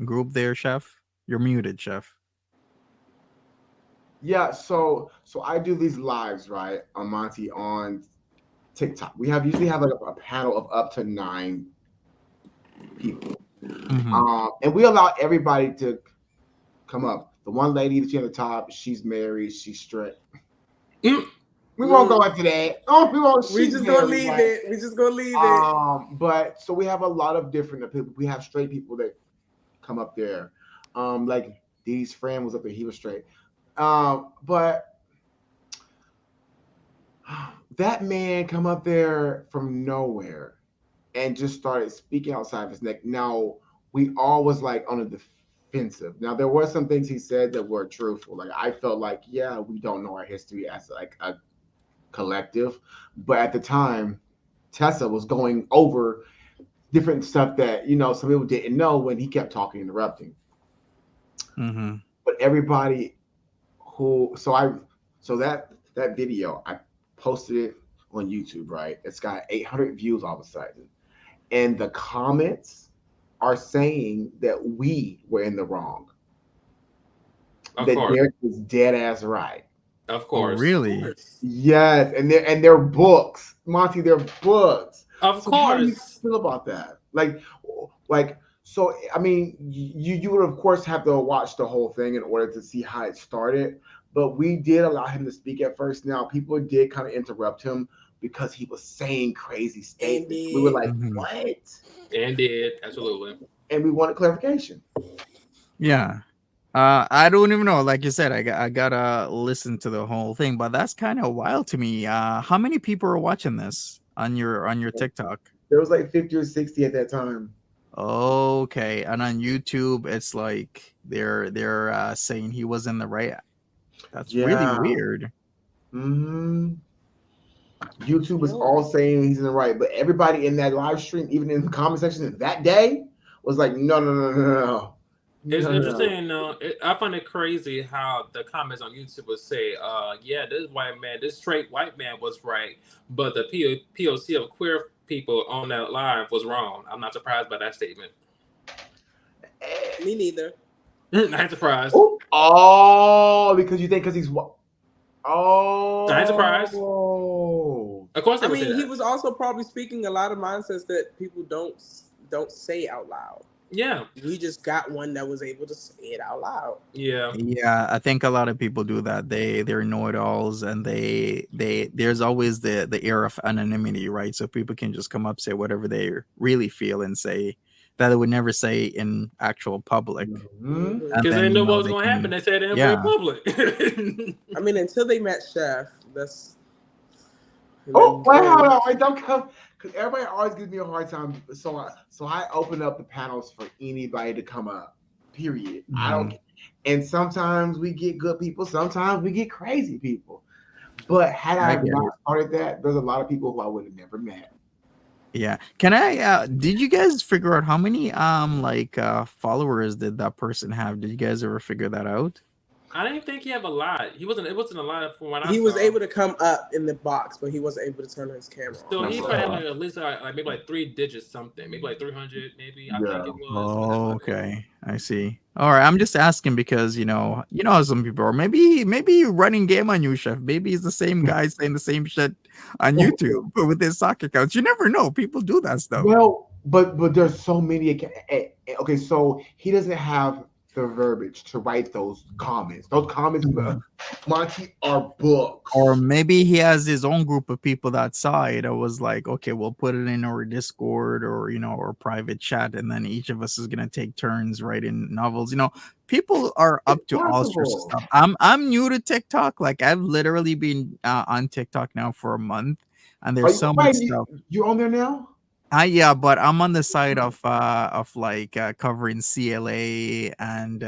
[SPEAKER 12] group there, Chef? You're muted, Chef.
[SPEAKER 1] Yeah, so I do these lives, right, on Monty, on TikTok. We usually have like a panel of up to 9 people, and we allow everybody to come up. The one lady that you at the top, she's married, she's straight. We won't go into that. Oh, we won't.
[SPEAKER 2] We just gonna leave it. We just gonna leave it.
[SPEAKER 1] But so we have a lot of different people. We have straight people that come up there. Like Dee's friend was up there. He was straight. But that man come up there from nowhere and just started speaking outside of his neck. Now we all was like on the defensive. Now there were some things he said that were truthful. Like I felt like, yeah, we don't know our history as like a collective, but at the time Tessa was going over different stuff that some people didn't know when he kept talking, interrupting. But everybody that video, I posted it on YouTube, right? It's got 800 views all of a sudden, and the comments are saying that we were in the wrong. That Derek was dead ass right.
[SPEAKER 3] Of course.
[SPEAKER 12] Oh, really?
[SPEAKER 1] Yes, and their books, Monty, their books.
[SPEAKER 3] Of course.
[SPEAKER 1] How do you feel about that? Like, so I mean, you would of course have to watch the whole thing in order to see how it started. But we did allow him to speak at first. Now people did kind of interrupt him because he was saying crazy statements. We were like, what?
[SPEAKER 3] And did, absolutely.
[SPEAKER 1] And we wanted clarification.
[SPEAKER 12] Yeah. I don't even know. Like you said, I gotta listen to the whole thing, but that's kind of wild to me. How many people are watching this on your TikTok?
[SPEAKER 1] There was like 50 or 60 at that time.
[SPEAKER 12] Okay, and on YouTube, it's like they're saying he was in the right. That's really weird.
[SPEAKER 1] YouTube was all saying he's in the right, but everybody in that live stream, even in the comment section that day, was like, no.
[SPEAKER 3] It's interesting, I find it crazy how the comments on YouTube would say, this straight white man was right, but the POC of queer people on that live was wrong. I'm not surprised by that statement.
[SPEAKER 2] Me neither.
[SPEAKER 3] Not surprised.
[SPEAKER 1] Because you think he's what? Oh,
[SPEAKER 3] not surprised. Of course,
[SPEAKER 2] I mean, he was also probably speaking a lot of mindsets that people don't say out loud.
[SPEAKER 3] Yeah,
[SPEAKER 2] we just got one that was able to say it out loud.
[SPEAKER 12] Yeah, I think a lot of people do that. They're know-it-alls, and there's always the air of anonymity, right? So people can just come up, say whatever they really feel, and say that they would never say in actual public.
[SPEAKER 3] Because they know what was going to happen. They said it in public.
[SPEAKER 2] I mean, until they met Chef, that's.
[SPEAKER 1] Hold on, wait, don't come. Because everybody always gives me a hard time. So I open up the panels for anybody to come up, period. I don't. And sometimes we get good people. Sometimes we get crazy people. But had I not started that, there's a lot of people who I would have never met.
[SPEAKER 12] Yeah. Can I, did you guys figure out how many, followers did that person have? Did you guys ever figure that out?
[SPEAKER 3] I didn't think he had a lot. It wasn't a lot from what I saw.
[SPEAKER 2] He was able to come up in the box, but he wasn't able to turn his camera on.
[SPEAKER 3] So he probably had at least maybe 3 digits something, maybe 300, maybe. I think it was.
[SPEAKER 12] Oh, okay, I see. All right, I'm just asking because you know how some people are. Maybe running game on you, Chef. Maybe he's the same guy saying the same shit on YouTube, but with his sock accounts. You never know. People do that stuff.
[SPEAKER 1] Well, but there's so many. Okay, so he doesn't have the verbiage to write those comments. Those comments, Monty, are books.
[SPEAKER 12] Or maybe he has his own group of people that saw it. It was like, okay, we'll put it in our Discord or or private chat, and then each of us is gonna take turns writing novels. People are up to all sorts of stuff. I'm new to TikTok. Like I've literally been on TikTok now for a month, and there's so much stuff.
[SPEAKER 1] You're on there now?
[SPEAKER 12] Yeah, but I'm on the side of covering CLA and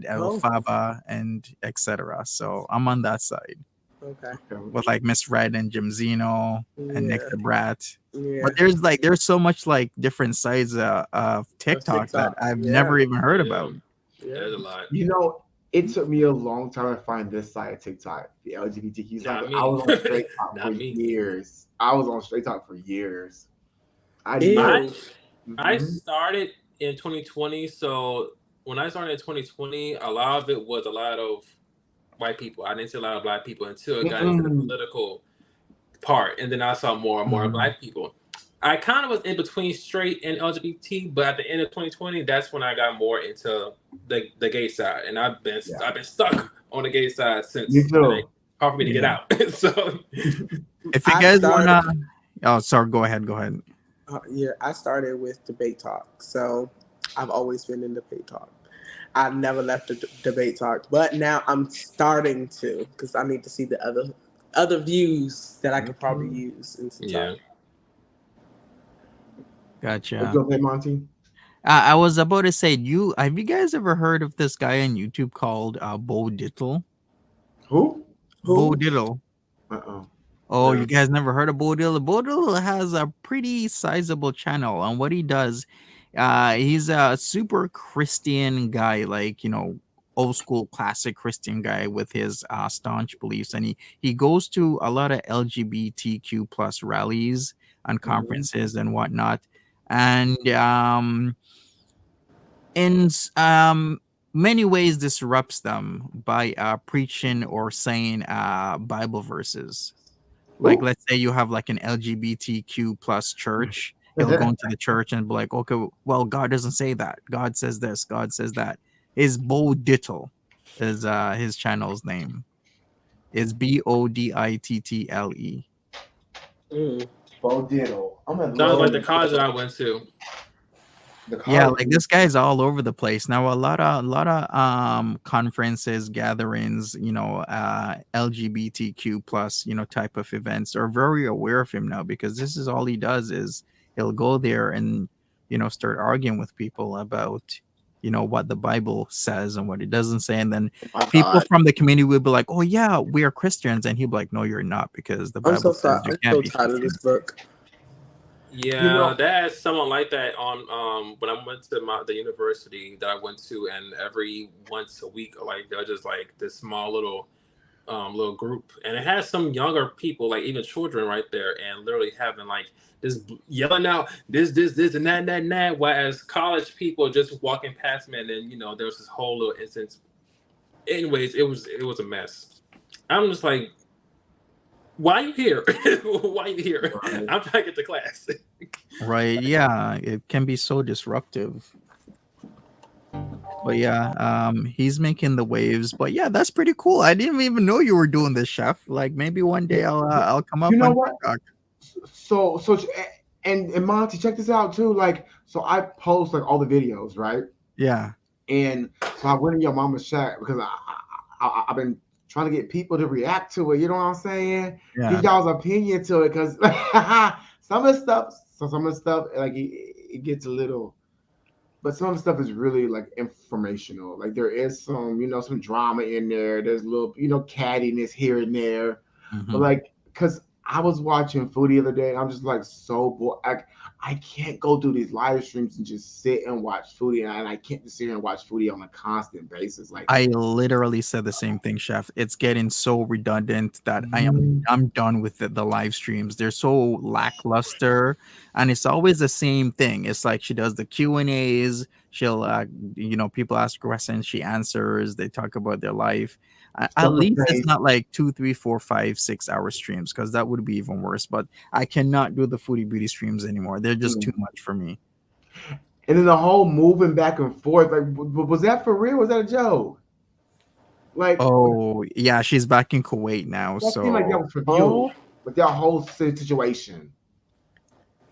[SPEAKER 12] Elphaba and etc. So I'm on that side.
[SPEAKER 2] Okay.
[SPEAKER 12] With like Miss Red and Jim Zeno and Nick the Brat. Yeah. But there's so much like different sides of TikTok that I've never even heard about.
[SPEAKER 3] Yeah, there's a lot.
[SPEAKER 1] It took me a long time to find this side of TikTok, the LGBTQ side. I was on Straight Talk for years.
[SPEAKER 3] I started in 2020, so when I started in 2020, a lot of it was a lot of white people. I didn't see a lot of black people until it got into the political part, and then I saw more and more Black people. I kind of was in between straight and LGBT, but at the end of 2020, that's when I got more into the gay side, and I've been stuck on the gay side since.
[SPEAKER 1] Me too.
[SPEAKER 3] Like, hard for me to get out. So,
[SPEAKER 12] if you guys wanna, oh, sorry, go ahead.
[SPEAKER 2] Yeah, I started with debate talk, so I've always been in debate talk. I've never left the debate talk, but now I'm starting to because I need to see the other views that I could probably use in some time.
[SPEAKER 12] Gotcha.
[SPEAKER 1] What you gonna say, Monty?
[SPEAKER 12] I was about to say, have you guys ever heard of this guy on YouTube called Bo Diddle?
[SPEAKER 1] Who?
[SPEAKER 12] Bo Diddle. Oh,
[SPEAKER 1] Yeah.
[SPEAKER 12] you guys never heard of Bo Diddle? Bo Diddle has a pretty sizable channel, and what he does, he's a super Christian guy, like, you know, old school classic Christian guy with his staunch beliefs, and he goes to a lot of LGBTQ plus rallies and conferences and whatnot, and in many ways disrupts them by preaching or saying Bible verses. Like, let's say you have like an LGBTQ plus church. He'll go into the church and be like, okay, well, God doesn't say that. God says this. God says that. Is Bo Diddle is his channel's name. Is BODITTLE.
[SPEAKER 1] Bo Diddle.
[SPEAKER 3] Sounds like the college that I went to.
[SPEAKER 12] Yeah, like this guy's all over the place now. A lot of conferences, gatherings, you know, LGBTQ plus, you know, type of events are very aware of him now, because this is all he does is he'll go there and, you know, start arguing with people about, you know, what the Bible says and what it doesn't say, and then people from the community will be like, "Oh yeah, we are Christians," and he'll be like, "No, you're not, because the Bible says you can't be."
[SPEAKER 2] I'm so tired of this book.
[SPEAKER 3] Yeah, there's someone like that on when I went to the university that I went to, and every once a week, like they're just like this small little group, and it has some younger people, like even children, right there, and literally having like this yelling out this and that, whereas college people just walking past me, and then, you know, there was this whole little instance. Anyways, it was a mess. I'm just like, why are you here? Why are you here?
[SPEAKER 1] Right.
[SPEAKER 3] I'm trying to get to class.
[SPEAKER 12] Right, yeah, it can be so disruptive. But yeah, he's making the waves. But yeah, that's pretty cool. I didn't even know you were doing this, Chef. Like, maybe one day I'll come up.
[SPEAKER 1] You know
[SPEAKER 12] on
[SPEAKER 1] what?
[SPEAKER 12] TikTok.
[SPEAKER 1] So and Monty, check this out too. Like, so I post like all the videos, right?
[SPEAKER 12] Yeah.
[SPEAKER 1] And so I went in your mama's chat because I've been trying to get people to react to it. You know what I'm saying?
[SPEAKER 12] Yeah.
[SPEAKER 1] Give y'all's opinion to it, because some of the stuff, like it gets a little, but some of the stuff is really like informational. Like there is some, you know, some drama in there. There's a little, you know, cattiness here and there. But like, because I was watching food the other day, I'm just like so bored. I can't go do these live streams and just sit and watch foodie, and I can't just sit here and watch foodie on a constant basis. Like,
[SPEAKER 12] I literally said the same thing, Chef. It's getting so redundant that I'm done with the live streams. They're so lackluster, and it's always the same thing. It's like she does the Q&As. She'll, you know, people ask questions, she answers. They talk about their life. At least it's not like 2, 3, 4, 5, 6 hour streams, because that would be even worse. But I cannot do the foodie beauty streams anymore. They're just too much for me.
[SPEAKER 1] And then the whole moving back and forth, like, was that for real? Was that a joke? Like,
[SPEAKER 12] oh yeah, she's back in Kuwait now.
[SPEAKER 1] That
[SPEAKER 12] So
[SPEAKER 1] seemed like that was for you, with that whole situation.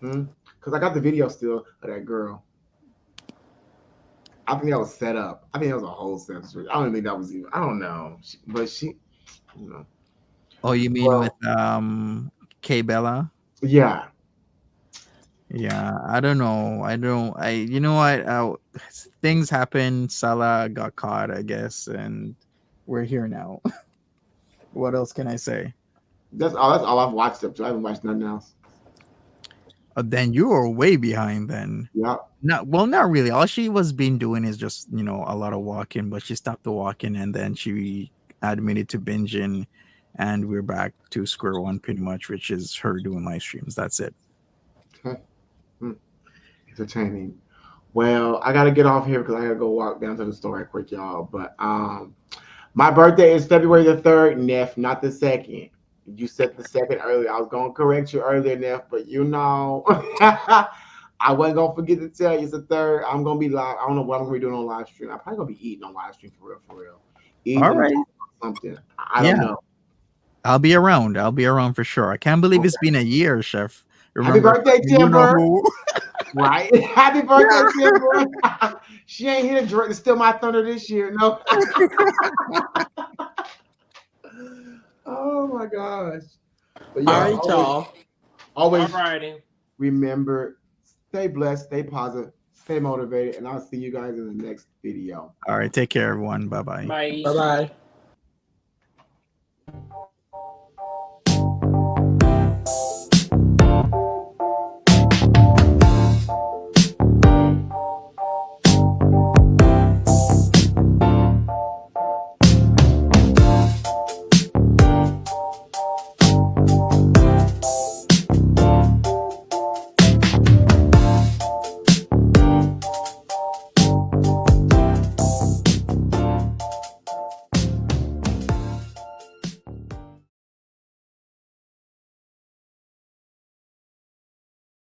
[SPEAKER 1] Because I got the video still of that girl. I think that was set up. I think that was a whole set. I don't think that was even. I don't know, but she, you know.
[SPEAKER 12] Oh, you mean with K Bella?
[SPEAKER 1] Yeah.
[SPEAKER 12] Yeah, I don't know. You know what? Things happen. Salah got caught, I guess, and we're here now. What else can I say?
[SPEAKER 1] That's all I've watched up to. I haven't watched nothing else.
[SPEAKER 12] Then you are way behind then.
[SPEAKER 1] Yeah.
[SPEAKER 12] Not really. All she was been doing is just, you know, a lot of walking, but she stopped the walking and then she admitted to binging, and we're back to square one pretty much, which is her doing live streams. That's it.
[SPEAKER 1] Okay. Entertaining. Well, I gotta get off here because I gotta go walk down to the store right quick, y'all. But my birthday is February the 3rd, Neff, not the 2nd. You said the second earlier. I was gonna correct you earlier, Neff, but you know, I wasn't gonna forget to tell you it's the third. I'm gonna be live. I don't know what I'm gonna be doing on live stream. I'm probably gonna be eating on live stream for real. Eating
[SPEAKER 12] All
[SPEAKER 1] and
[SPEAKER 12] right.
[SPEAKER 1] talking about something. I don't know.
[SPEAKER 12] I'll be around. I'll be around for sure. I can't believe it's been a year, Chef.
[SPEAKER 1] Happy
[SPEAKER 12] Remember,
[SPEAKER 1] birthday,
[SPEAKER 12] you know
[SPEAKER 1] Timber.
[SPEAKER 12] who.
[SPEAKER 1] Right? Happy birthday, Timber. She ain't here to steal my thunder this year. No. Oh my gosh. But
[SPEAKER 2] All right, y'all.
[SPEAKER 1] Always
[SPEAKER 3] Alrighty.
[SPEAKER 1] remember, stay blessed, stay positive, stay motivated, and I'll see you guys in the next video.
[SPEAKER 12] All right. Take care, everyone. Bye-bye.
[SPEAKER 3] Bye.
[SPEAKER 2] Bye-bye.